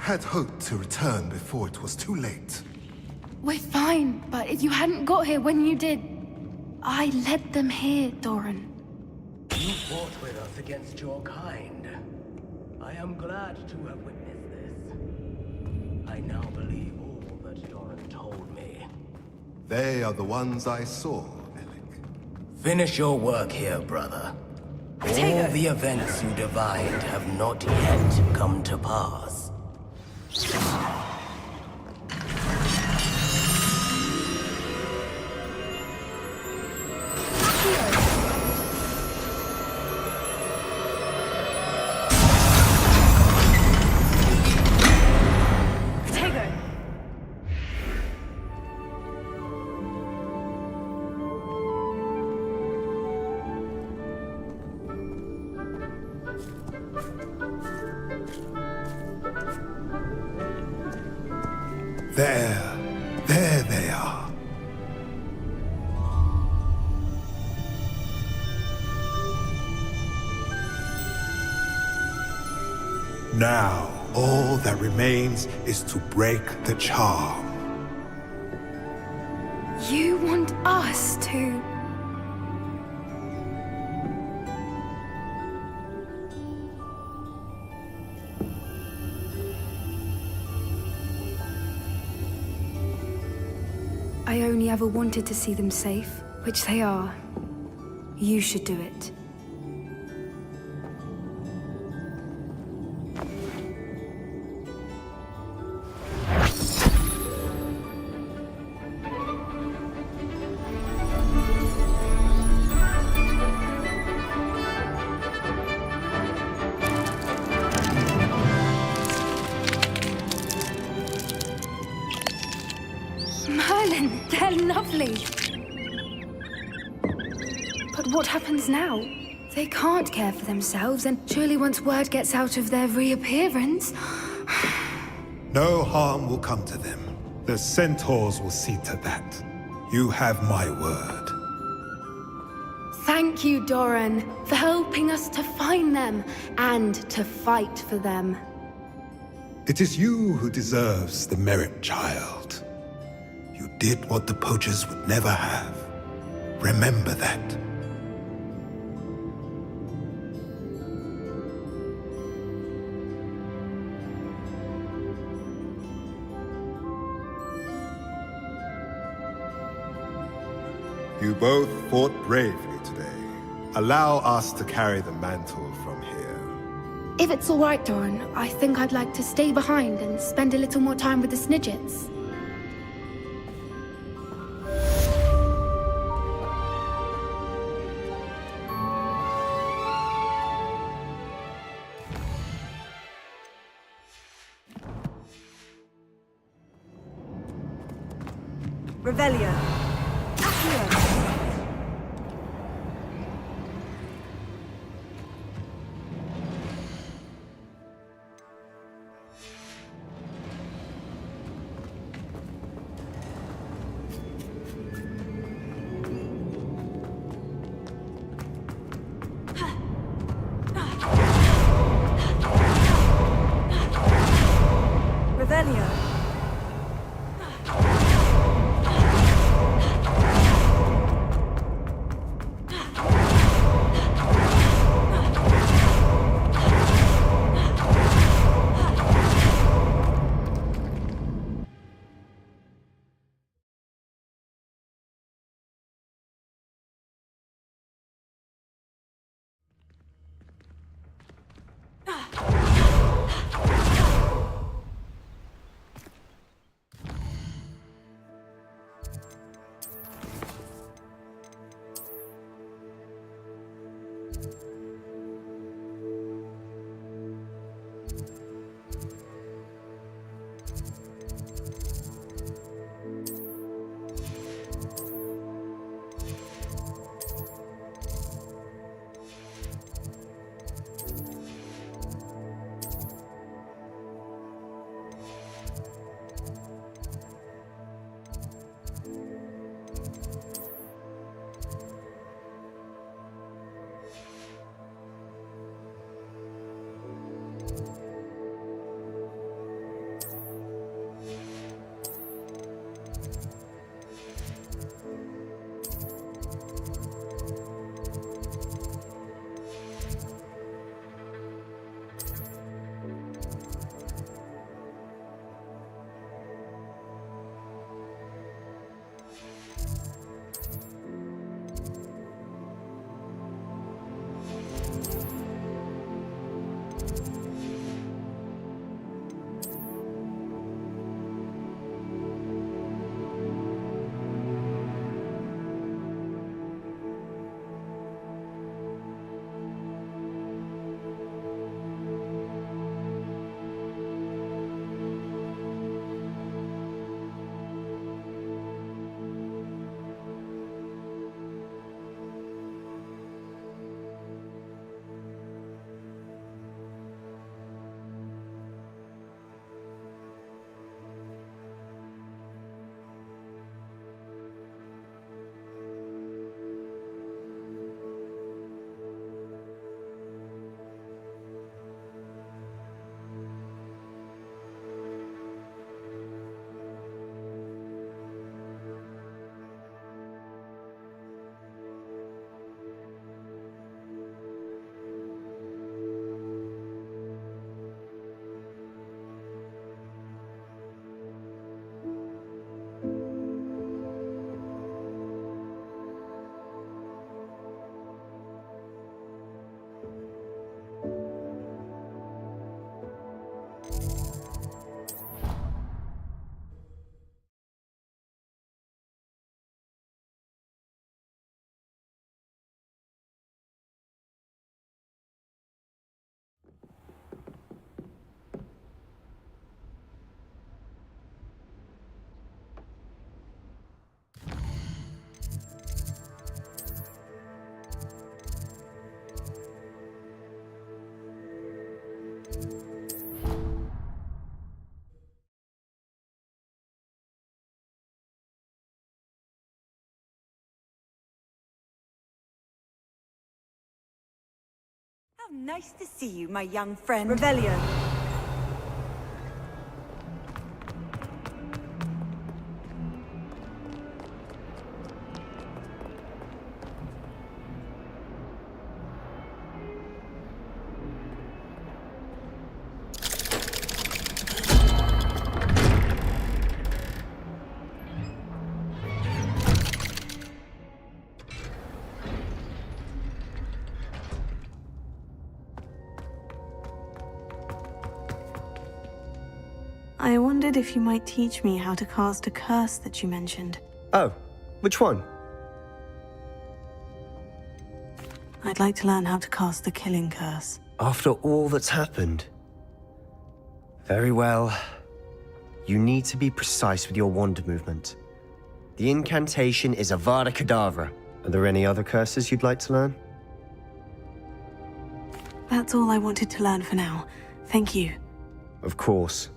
had hoped to return before it was too late. We're fine, but if you hadn't got here when you did, I led them here, Doran. You fought with us against your kind. I am glad to have witnessed this. I now believe all that Doran told me. They are the ones I saw, Alec. Finish your work here, brother. All the events you divined have not yet come to pass. There they are. Now, all that remains is to break the charm. You want us to... I only ever wanted to see them safe, which they are. You should do it. Merlin, they're lovely. But what happens now? They can't care for themselves, and surely once word gets out of their reappearance... No harm will come to them. The centaurs will see to that. You have my word. Thank you, Doran, for helping us to find them, and to fight for them. It is you who deserves the merit, child. You did what the poachers would never have. Remember that. You both fought bravely today. Allow us to carry the mantle from here. If it's all right, Doran, I think I'd like to stay behind and spend a little more time with the Snidgets. Revelio. Accio. Revelio. Nice to see you, my young friend. Revelio. I wondered if you might teach me how to cast a curse that you mentioned. Oh, which one? I'd like to learn how to cast the killing curse. After all that's happened? Very well. You need to be precise with your wand movement. The incantation is Avada Kedavra. Are there any other curses you'd like to learn? That's all I wanted to learn for now. Thank you. Of course.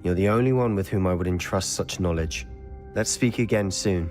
You're the only one with whom I would entrust such knowledge. Let's speak again soon.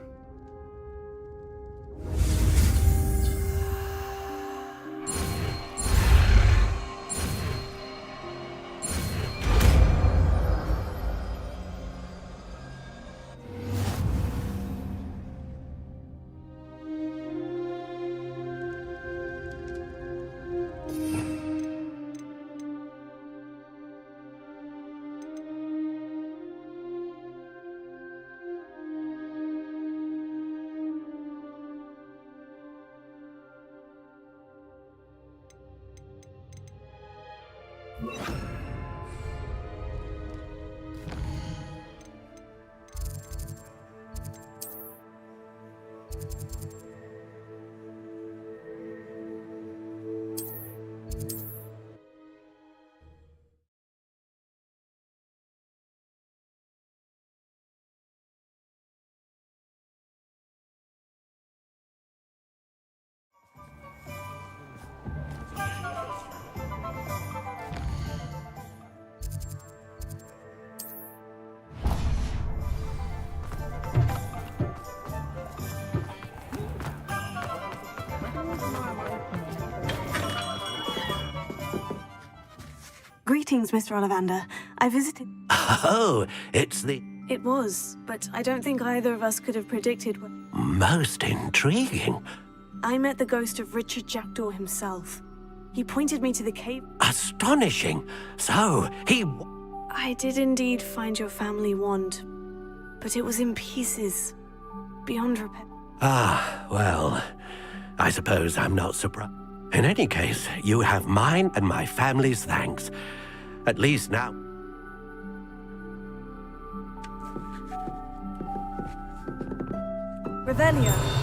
Greetings, Mr. Ollivander. I visited... Oh, it's the... It was, but I don't think either of us could have predicted what... Most intriguing. I met the ghost of Richard Jackdaw himself. He pointed me to the cave... Astonishing. So, he... I did indeed find your family wand, but it was in pieces, beyond repair. Ah, well, I suppose I'm not surprised. In any case, you have mine and my family's thanks. At least now... Revelio.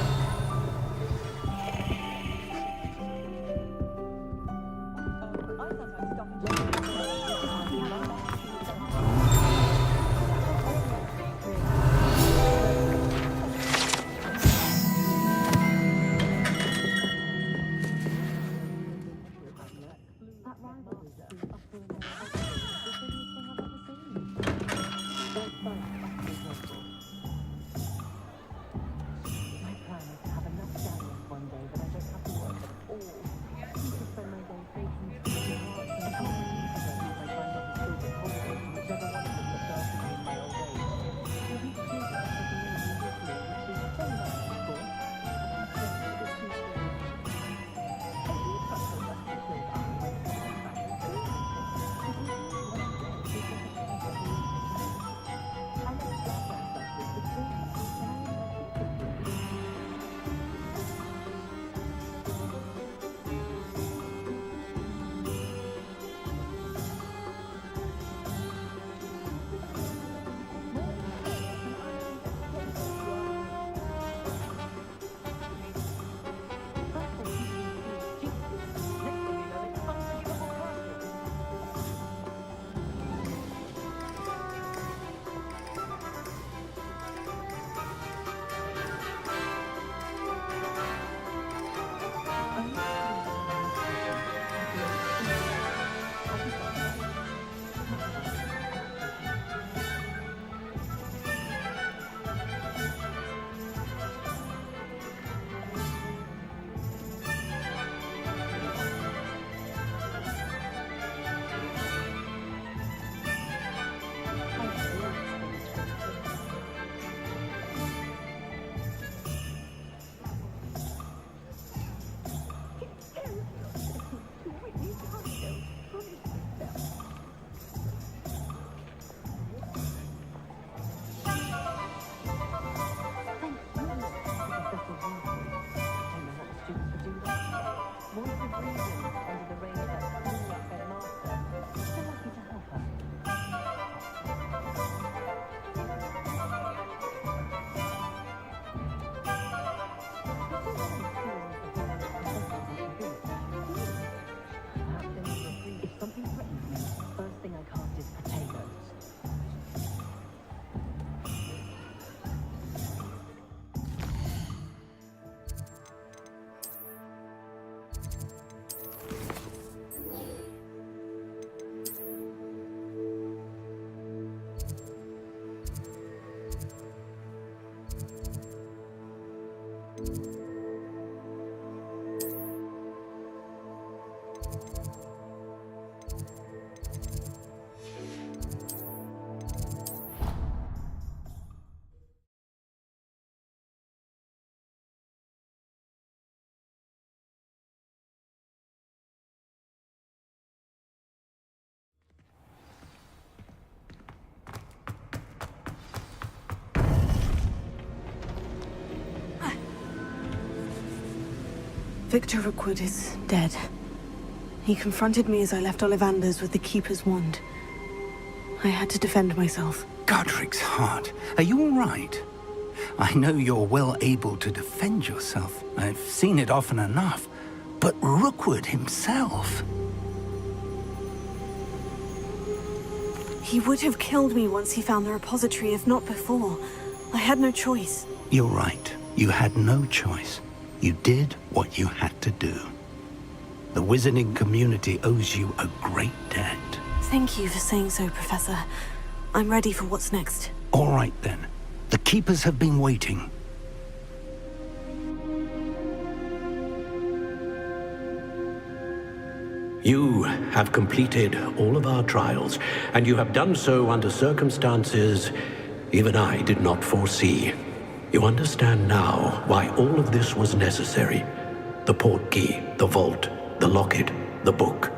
Victor Rookwood is dead. He confronted me as I left Ollivander's with the Keeper's wand. I had to defend myself. Godric's heart. Are you all right? I know you're well able to defend yourself. I've seen it often enough. But Rookwood himself... He would have killed me once he found the repository, if not before. I had no choice. You're right. You had no choice. You did what you had to do. The wizarding community owes you a great debt. Thank you for saying so, Professor. I'm ready for what's next. All right, then. The Keepers have been waiting. You have completed all of our trials, and you have done so under circumstances even I did not foresee. You understand now why all of this was necessary. The portkey, the vault, the locket, the book,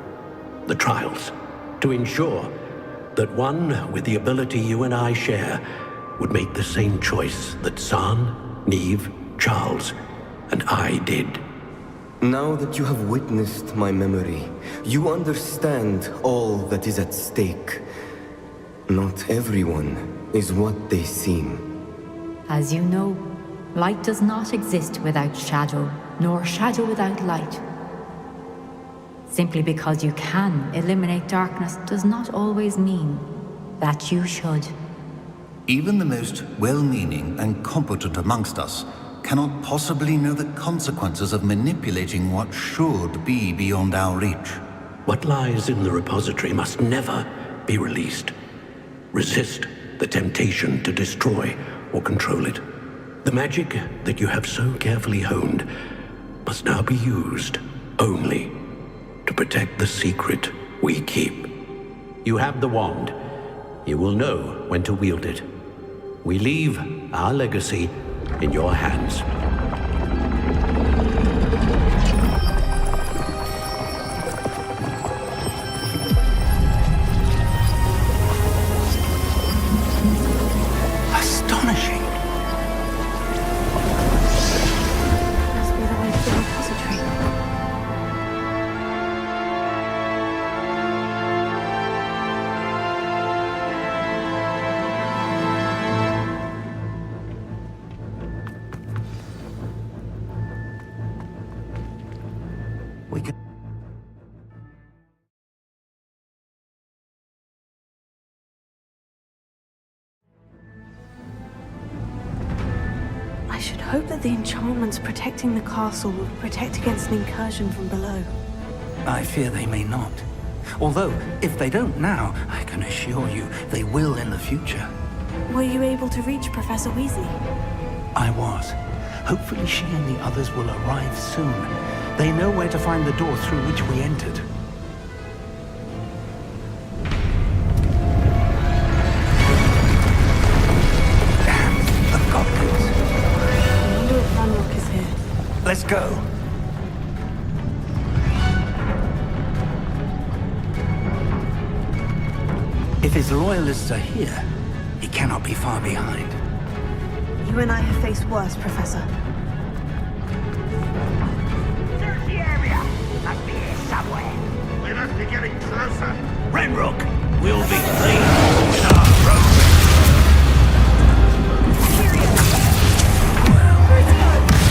the trials. To ensure that one with the ability you and I share would make the same choice that Zahn, Neve, Charles, and I did. Now that you have witnessed my memory, you understand all that is at stake. Not everyone is what they seem. As you know, light does not exist without shadow, nor shadow without light. Simply because you can eliminate darkness does not always mean that you should. Even the most well-meaning and competent amongst us cannot possibly know the consequences of manipulating what should be beyond our reach. What lies in the repository must never be released. Resist the temptation to destroy or control it. The magic that you have so carefully honed must now be used only to protect the secret we keep. You have the wand. You will know when to wield it. We leave our legacy in your hands. Astonishing. Must be the way to the repository. We can... I should hope that the enchantments protecting the castle will protect against an incursion from below. I fear they may not. Although, if they don't now, I can assure you they will in the future. Were you able to reach Professor Weasley? I was. Hopefully she and the others will arrive soon. They know where to find the door through which we entered. Damn, the goblins. I wonder if Ranrock is here. Let's go. If his loyalists are here, he cannot be far behind. You and I have faced worse, Professor. Search the area! Must be here somewhere. We must be getting closer. Ranrock will be pleased with our approach.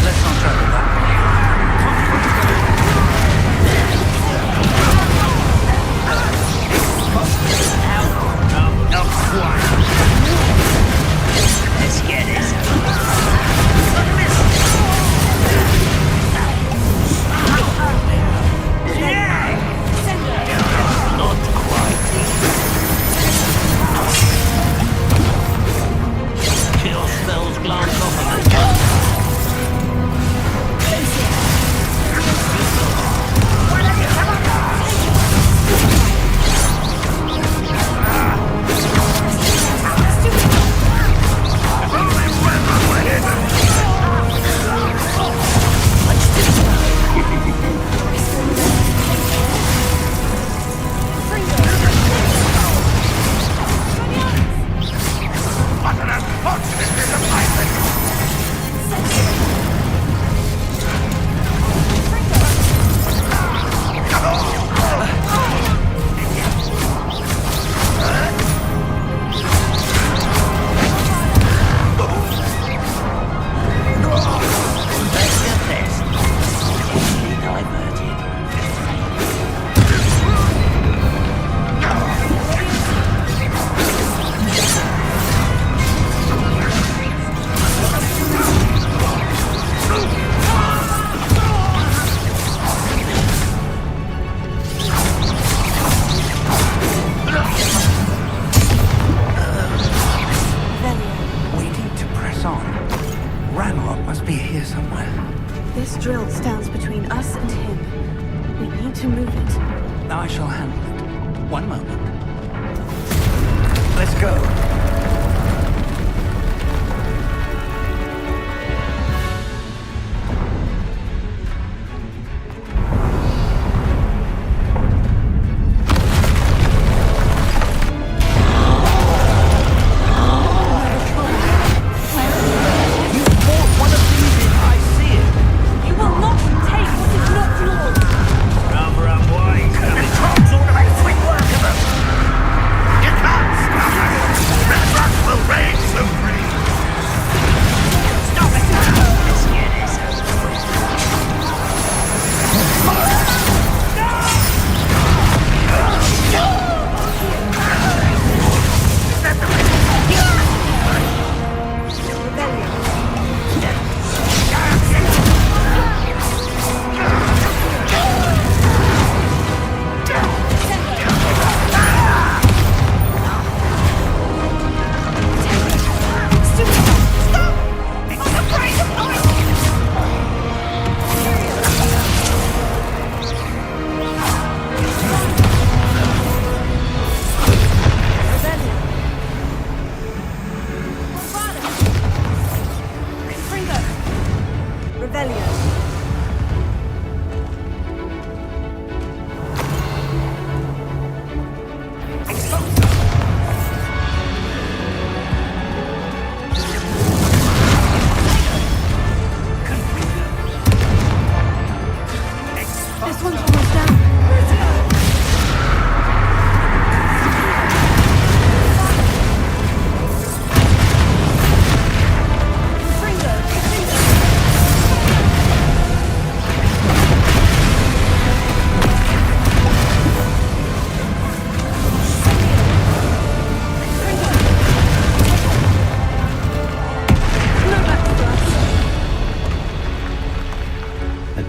Let's not travel that way. Not quite. Let's get it. Look at this. stands between us and him. We need to move it. I shall handle it. One moment. Let's go.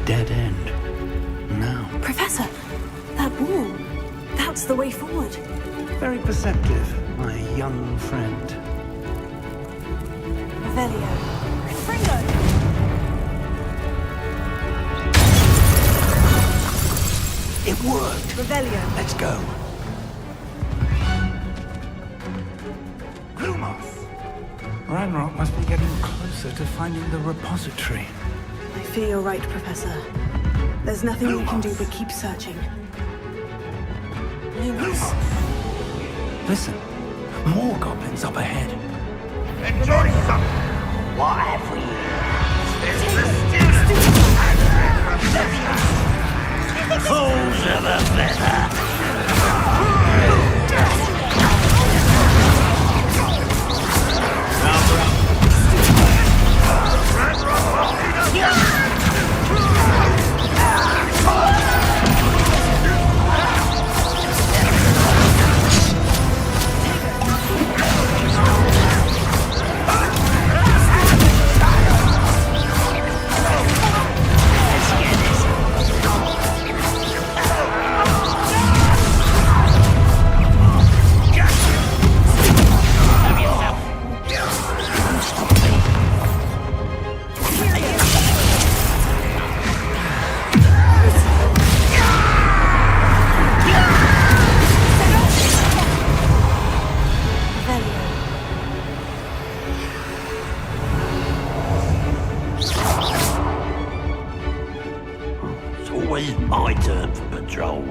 Dead end. Now. Professor, that wall. That's the way forward. Very perceptive, my young friend. Revelio. Fringo! It worked. Revelio. Let's go. Lumos! Ranrock must be getting closer to finding the repository. I fear you're right, Professor. There's nothing we can do but keep searching. Lumos! Listen, more goblins up ahead. Enjoy some. What have we? It's the student. Fools of a feather. Always my turn for patrol.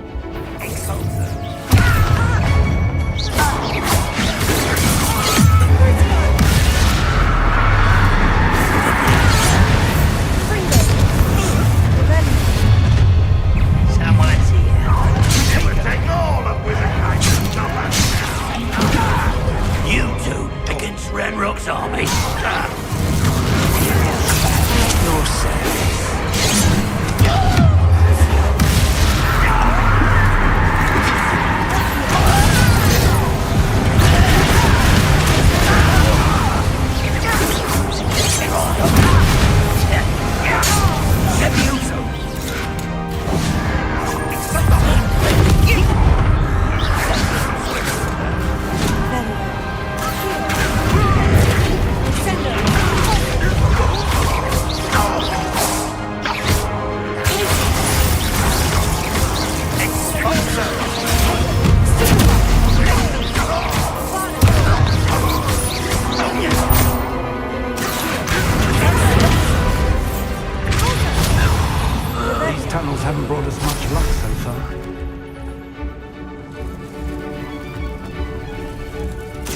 Someone's here. It would take all of Wizardkind to stop us. You two against Ranrock's army. Your service. tunnels haven't brought us much luck so far.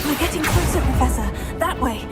We're getting closer, Professor. That way.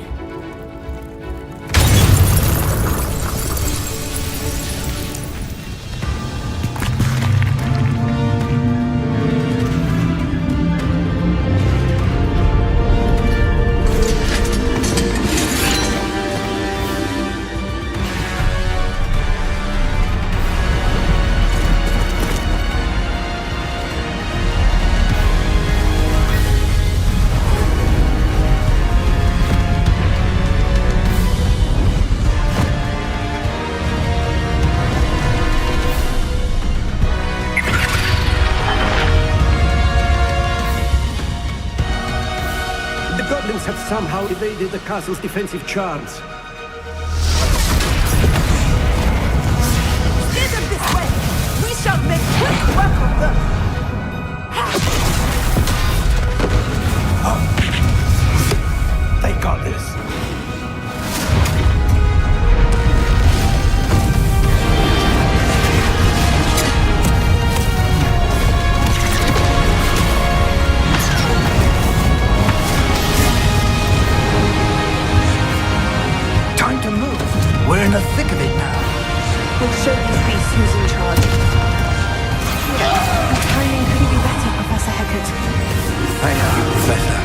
Somehow evaded the castle's defensive charms. Steer them this way! We shall make quick work of them! They got this. We're in the thick of it now. We'll show these beasts who's in charge. The timing couldn't be better, Professor Hecat. I know, Professor.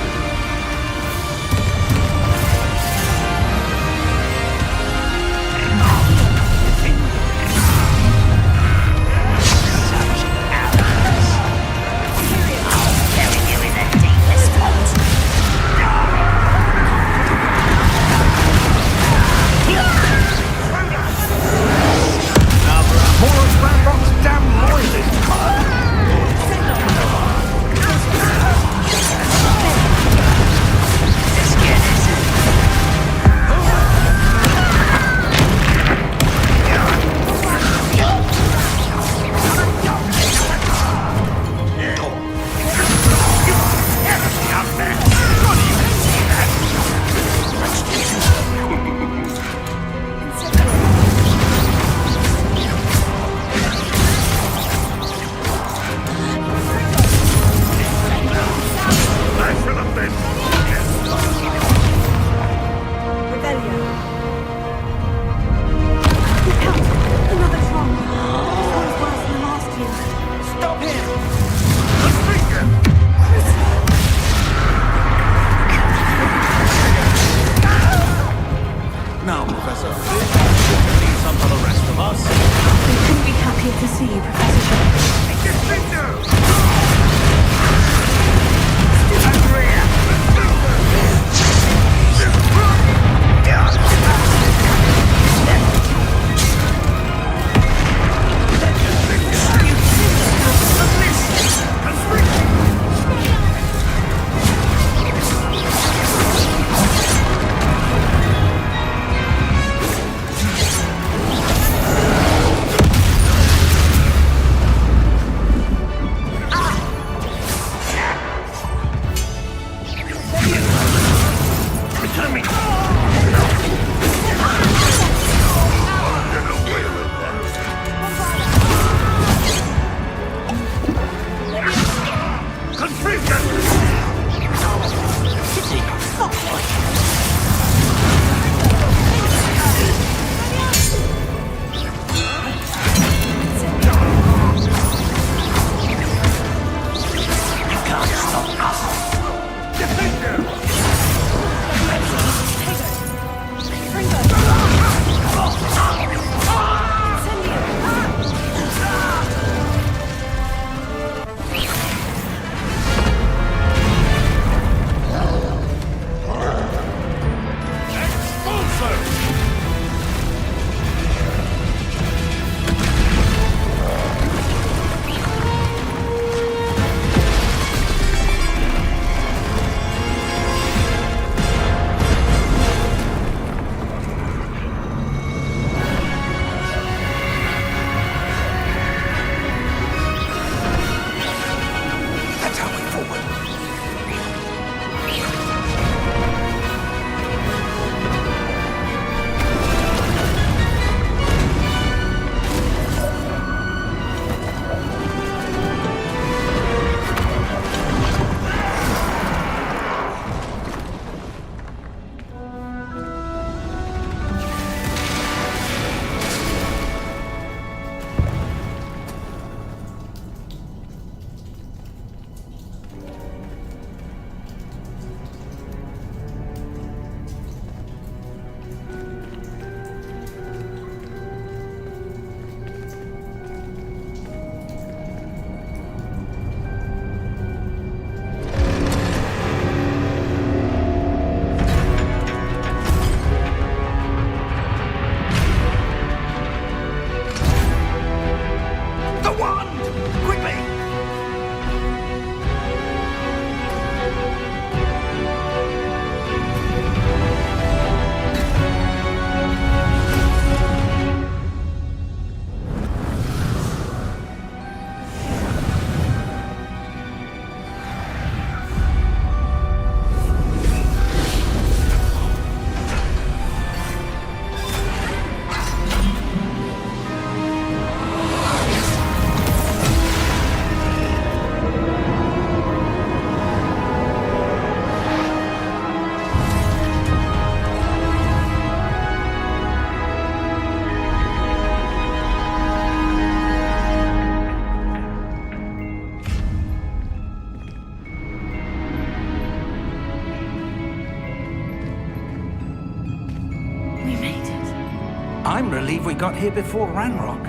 believe we got here before Ranrock.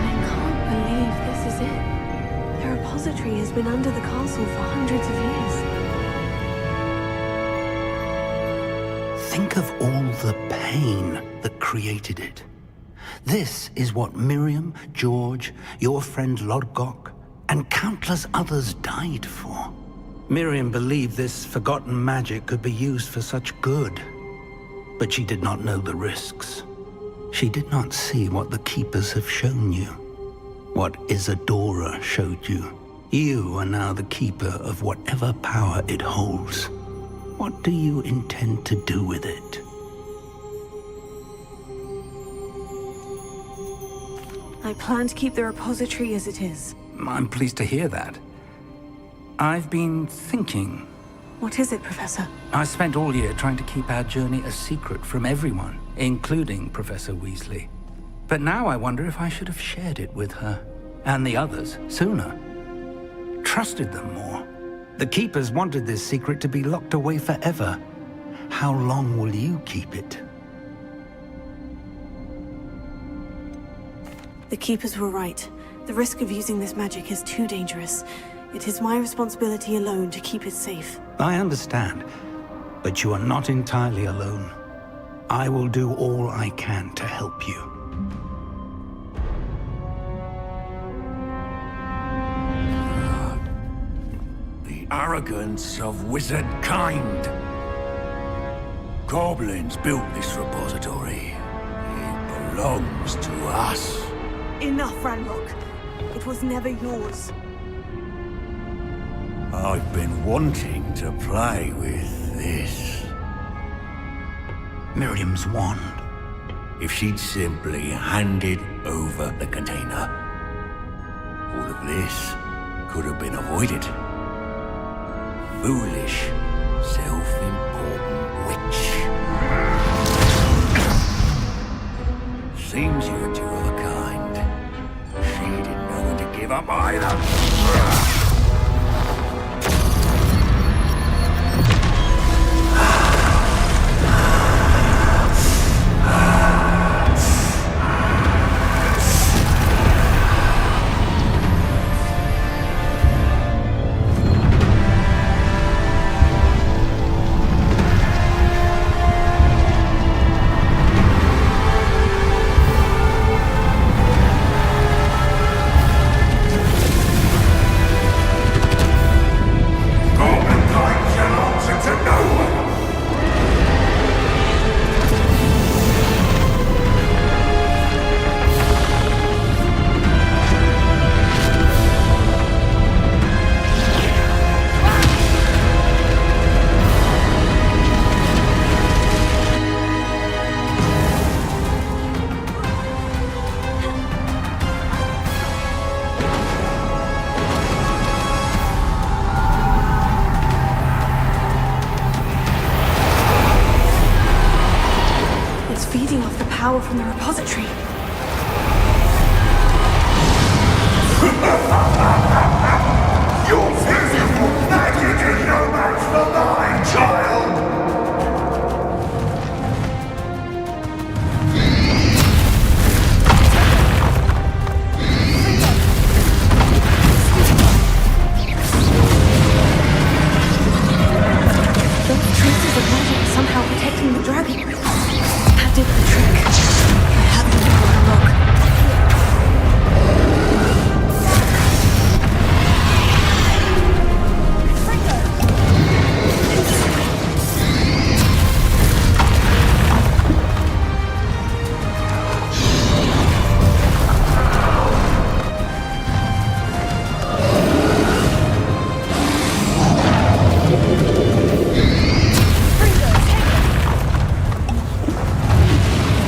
I can't believe this is it. The repository has been under the castle for hundreds of years. Think of all the pain that created it. This is what Miriam, George, your friend Lodgok, and countless others died for. Miriam believed this forgotten magic could be used for such good, but she did not know the risks. She did not see what the Keepers have shown you, what Isadora showed you. You are now the Keeper of whatever power it holds. What do you intend to do with it? I plan to keep the repository as it is. I'm pleased to hear that. I've been thinking. What is it, Professor? I spent all year trying to keep our journey a secret from everyone, including Professor Weasley. But now I wonder if I should have shared it with her, and the others, sooner. Trusted them more. The Keepers wanted this secret to be locked away forever. How long will you keep it? The Keepers were right. The risk of using this magic is too dangerous. It is my responsibility alone to keep it safe. I understand, but you are not entirely alone. I will do all I can to help you. The arrogance of wizard kind. Goblins built this repository. It belongs to us. Enough, Ranrock. It was never yours. I've been wanting to play with this. Miriam's wand. If she'd simply handed over the container, all of this could have been avoided. Foolish, self-important witch. Seems you're two of a kind. She didn't know when to give up either. Power from the repository. Your physical magic is no match for mine, child! Those traces of magic somehow protecting the dragon. That did the trick. I have to go and look.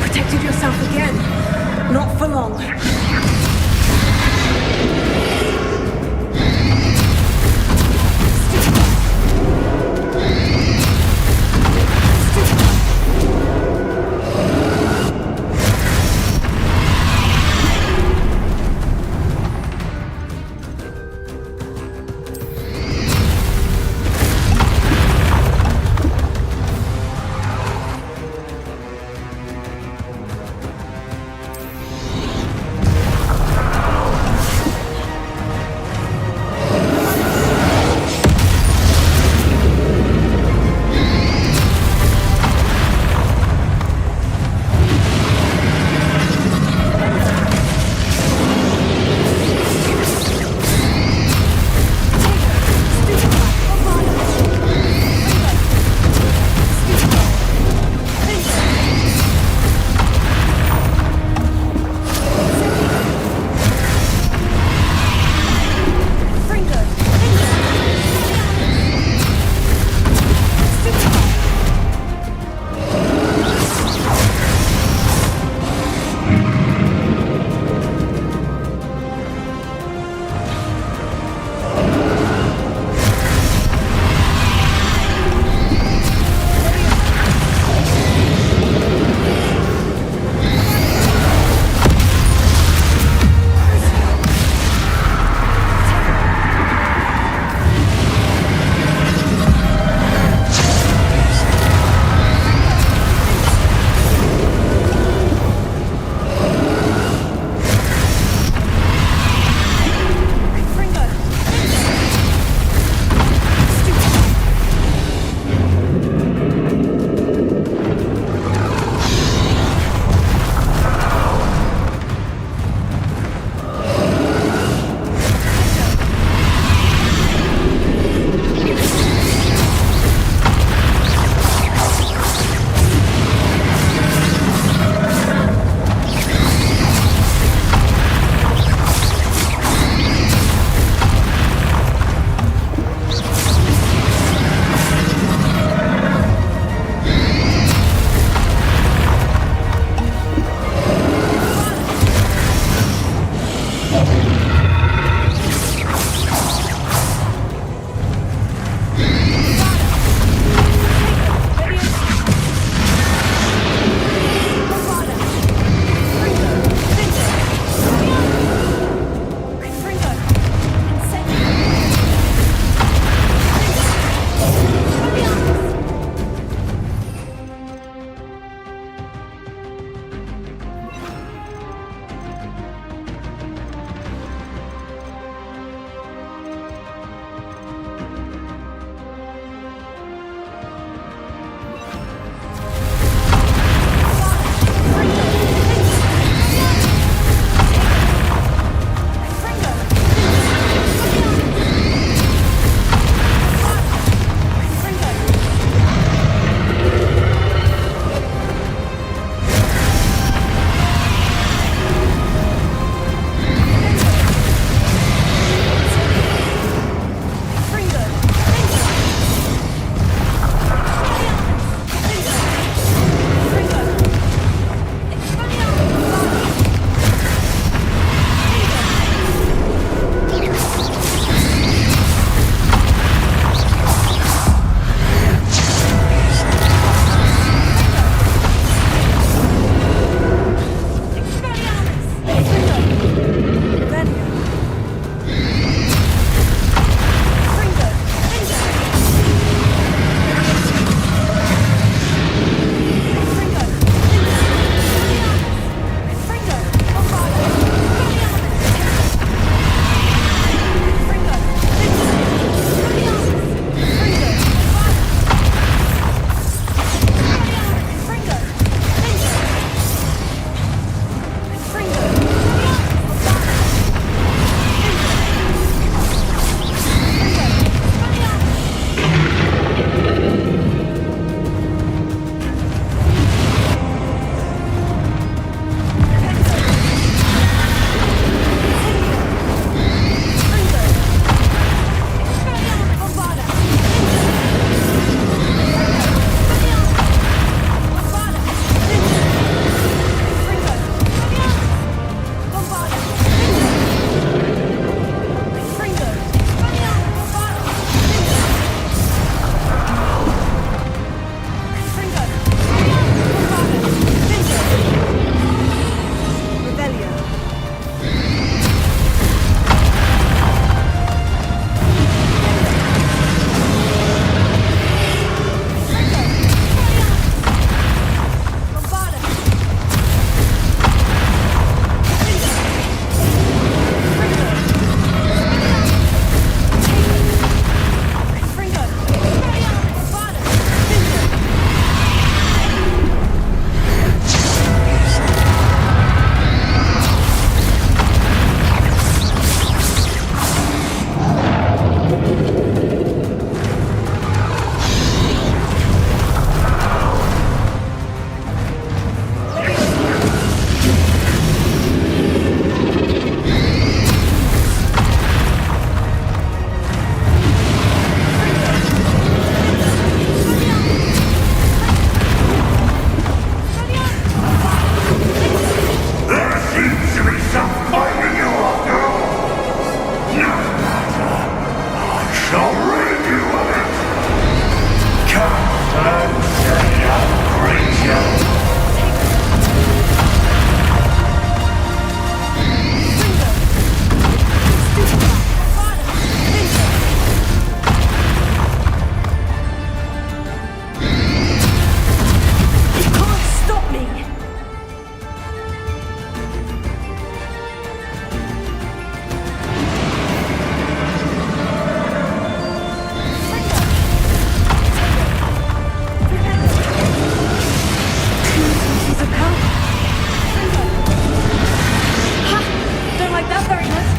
Protected yourself again. Not for long.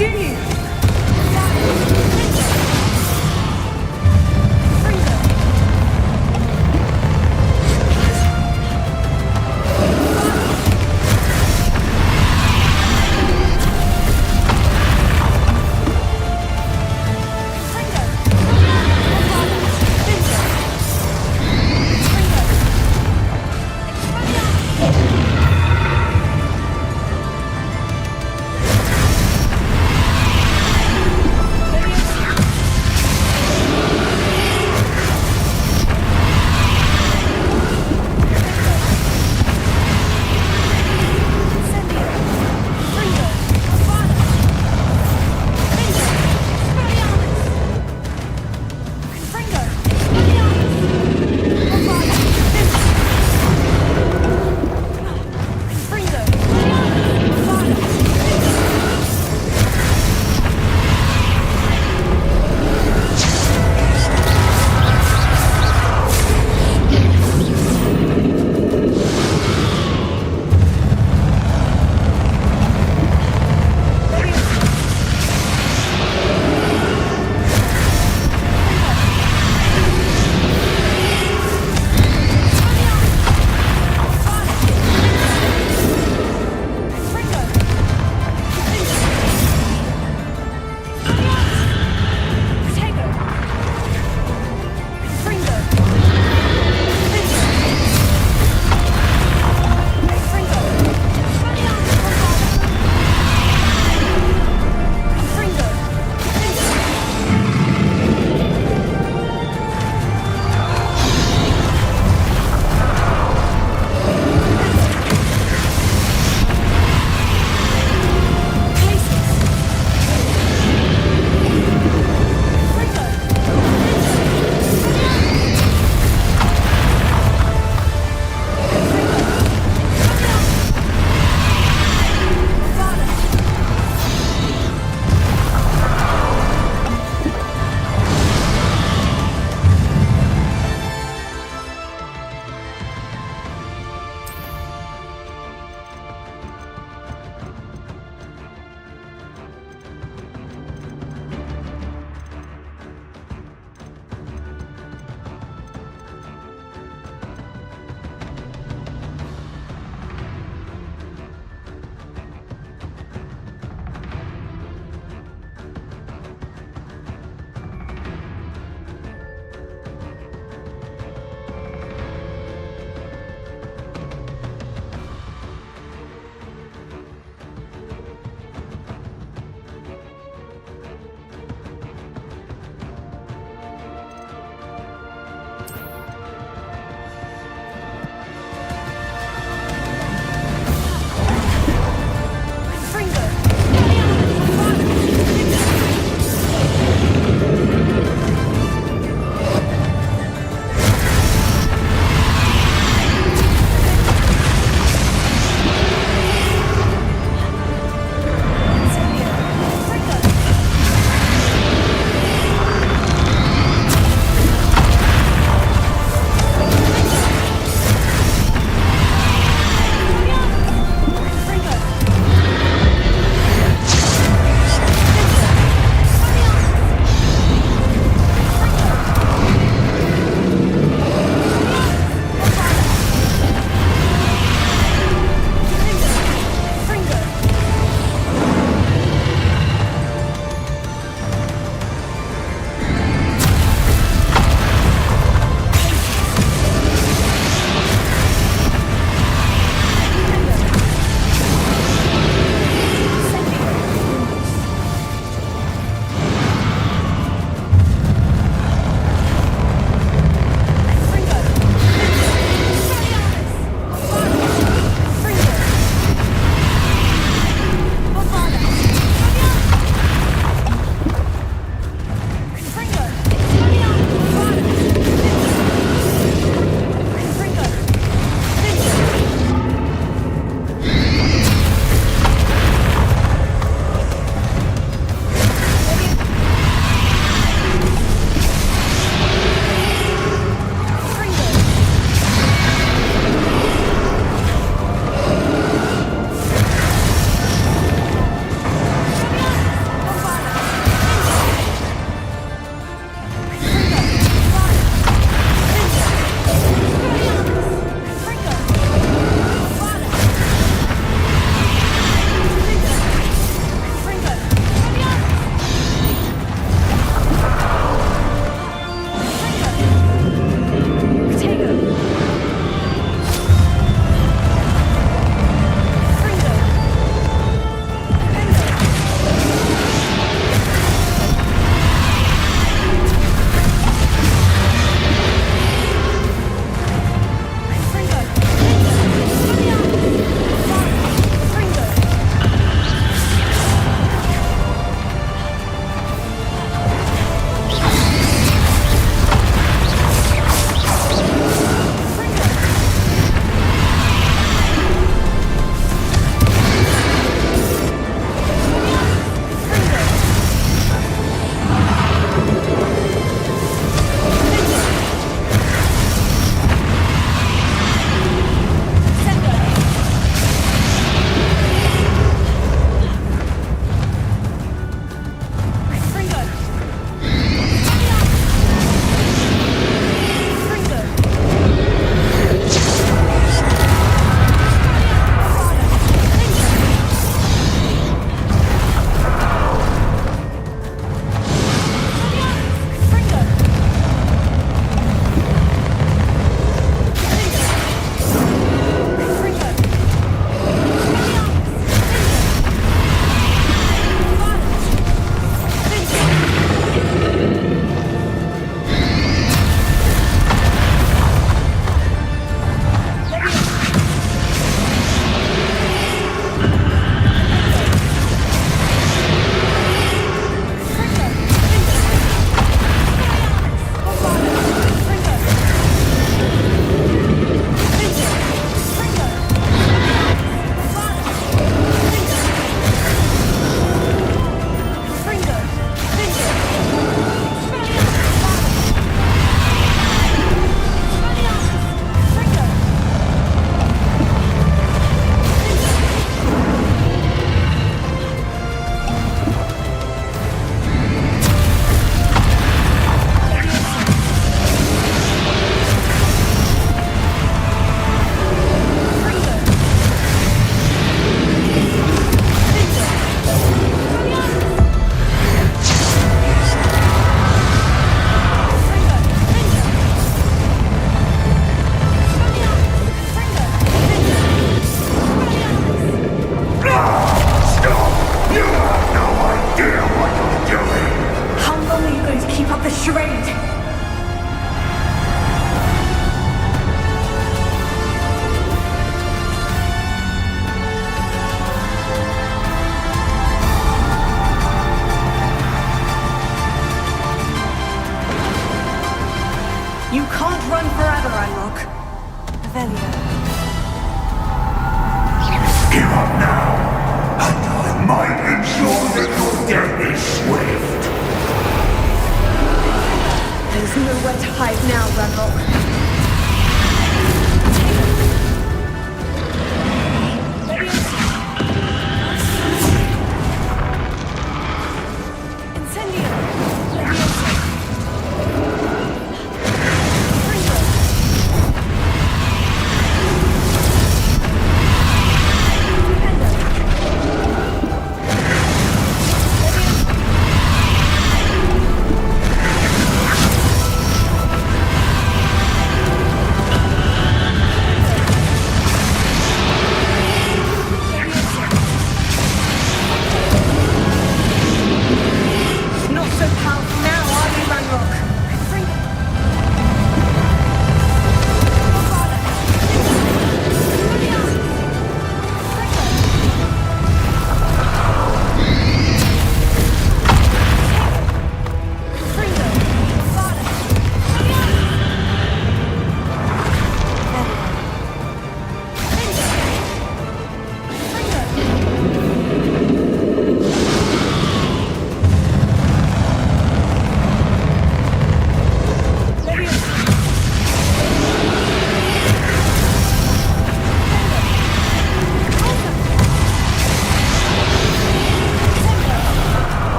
do you?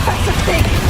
That's a thing!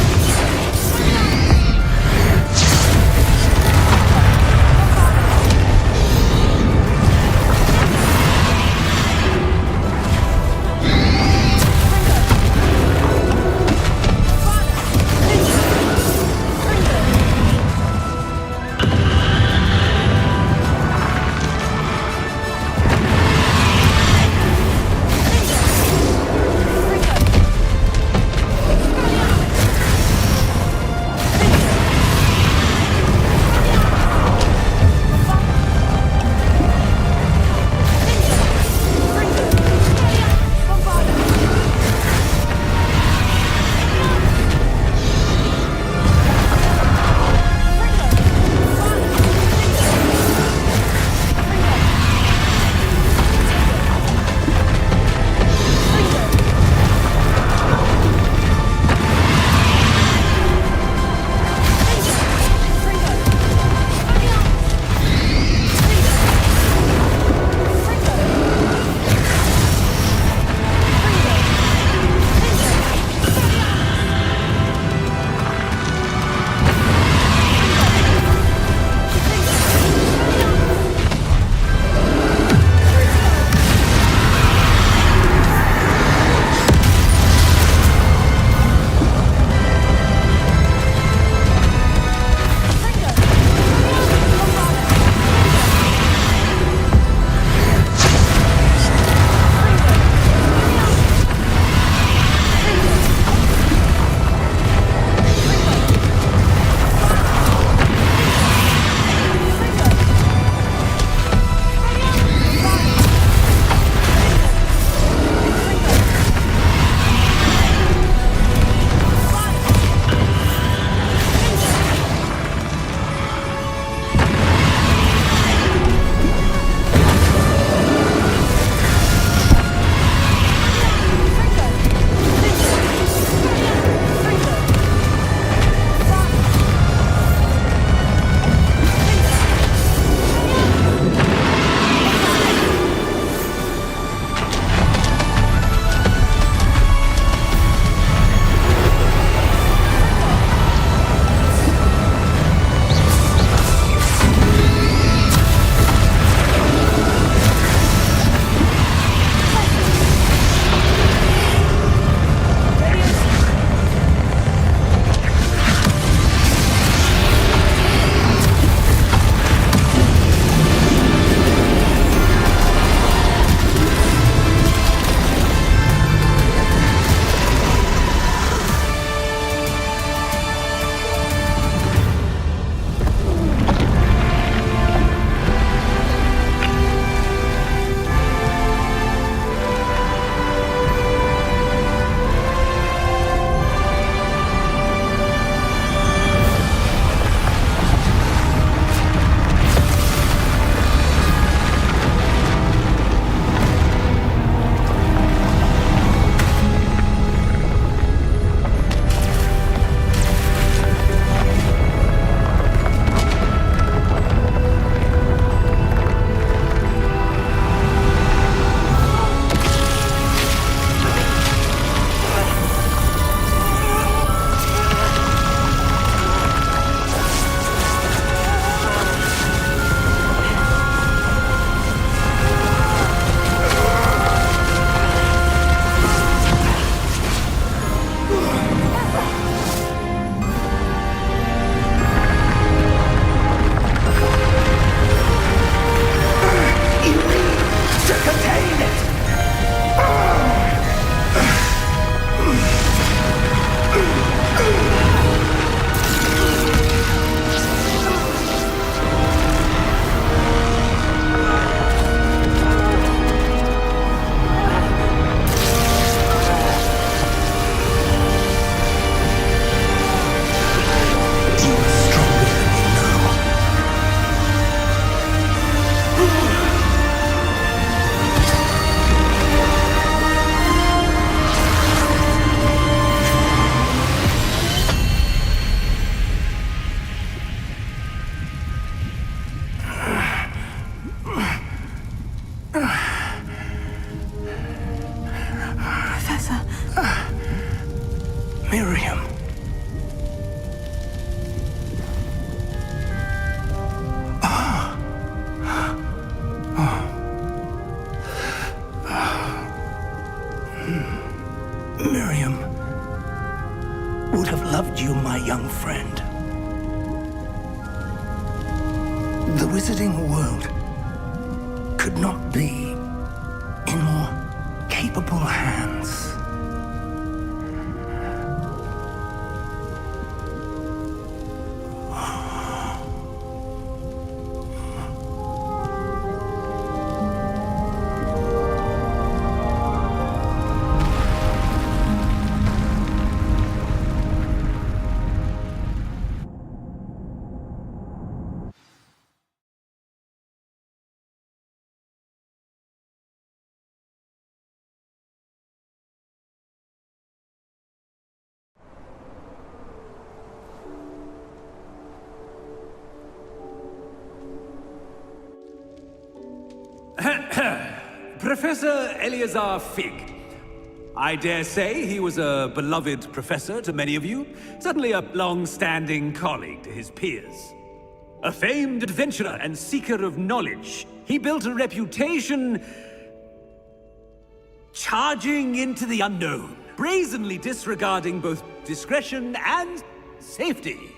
Miriam. Miriam would have loved you, my young friend. The wizarding world could not be in more capable hands. Professor Eleazar Fig. I dare say he was a beloved professor to many of you, certainly a long-standing colleague to his peers. A famed adventurer and seeker of knowledge, he built a reputation charging into the unknown, brazenly disregarding both discretion and safety,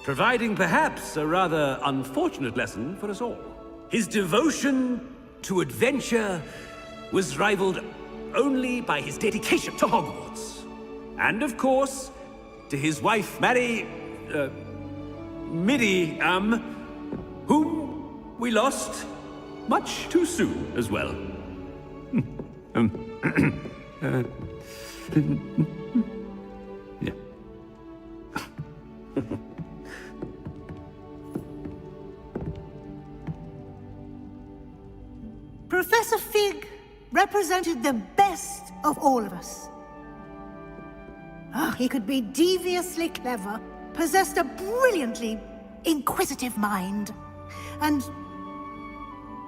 providing perhaps a rather unfortunate lesson for us all. His devotion to adventure was rivaled only by his dedication to Hogwarts. And of course, to his wife, Midi, whom we lost much too soon as well. Yeah. Professor Fig represented the best of all of us. He could be deviously clever, possessed a brilliantly inquisitive mind, and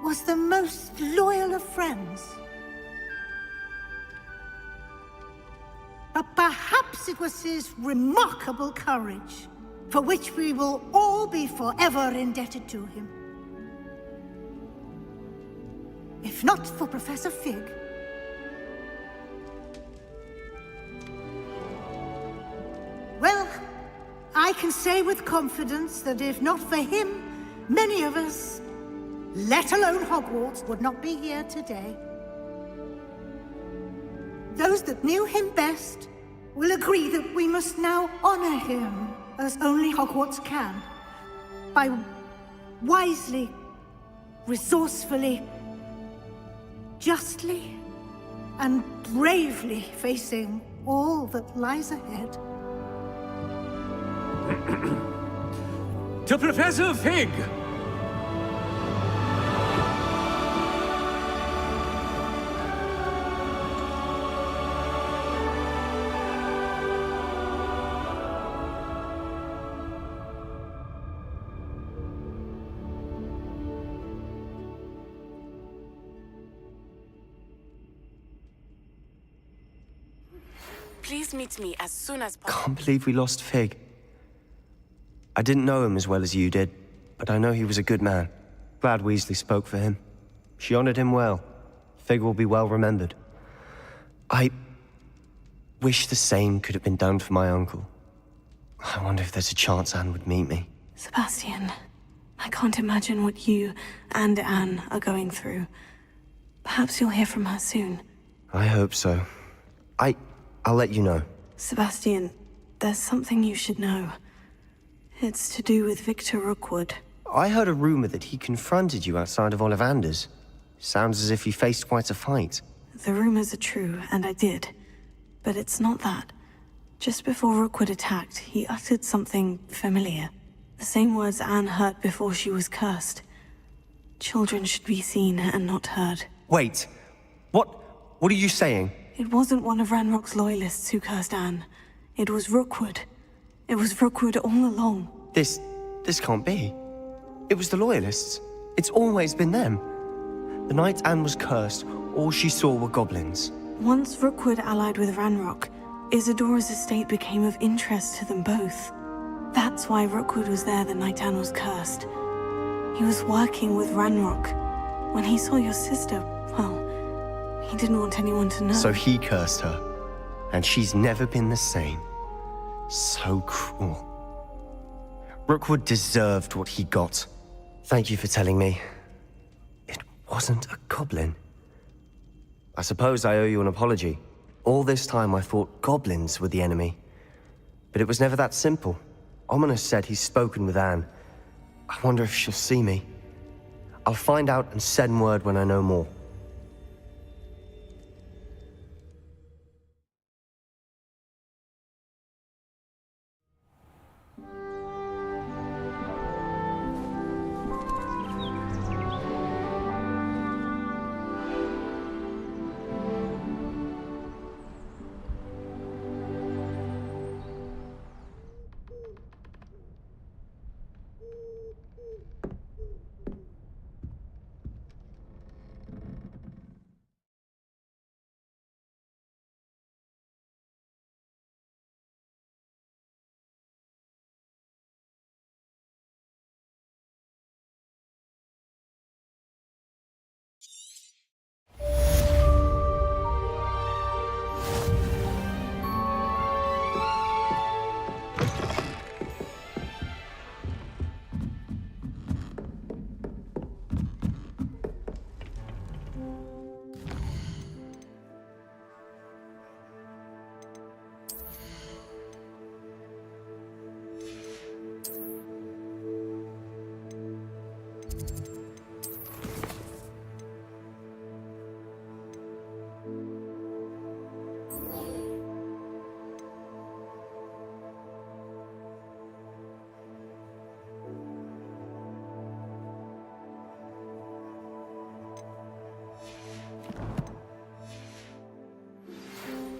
was the most loyal of friends. But perhaps it was his remarkable courage, for which we will all be forever indebted to him. If not for Professor Fig, well, I can say with confidence that if not for him, many of us, let alone Hogwarts, would not be here today. Those that knew him best will agree that we must now honor him as only Hogwarts can, by wisely, resourcefully, justly, and bravely facing all that lies ahead. To Professor Fig! Please meet me as soon as possible. Can't believe we lost Fig. I didn't know him as well as you did, but I know he was a good man. Glad Weasley spoke for him. She honored him well. Fig will be well remembered. I wish the same could have been done for my uncle. I wonder if there's a chance Anne would meet me. Sebastian, I can't imagine what you and Anne are going through. Perhaps you'll hear from her soon. I hope so. I'll let you know. Sebastian, there's something you should know. It's to do with Victor Rookwood. I heard a rumor that he confronted you outside of Ollivander's. Sounds as if he faced quite a fight. The rumors are true, and I did. But it's not that. Just before Rookwood attacked, he uttered something familiar. The same words Anne heard before she was cursed. Children should be seen and not heard. Wait. What are you saying? It wasn't one of Ranrock's loyalists who cursed Anne. It was Rookwood. It was Rookwood all along. This can't be. It was the Loyalists. It's always been them. The night Anne was cursed, all she saw were goblins. Once Rookwood allied with Ranrock, Isadora's estate became of interest to them both. That's why Rookwood was there the night Anne was cursed. He was working with Ranrock. When he saw your sister, well, he didn't want anyone to know. So he cursed her, and she's never been the same. So cruel. Rookwood deserved what he got. Thank you for telling me. It wasn't a goblin. I suppose I owe you an apology. All this time I thought goblins were the enemy. But it was never that simple. Ominous said he's spoken with Anne. I wonder if she'll see me. I'll find out and send word when I know more.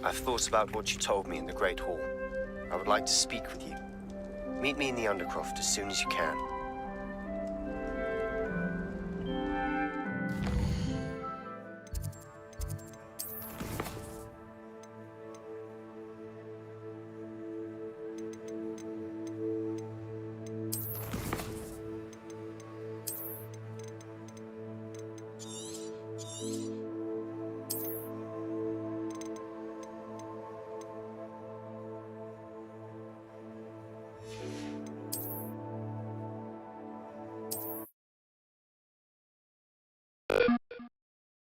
I've thought about what you told me in the Great Hall. I would like to speak with you. Meet me in the Undercroft as soon as you can.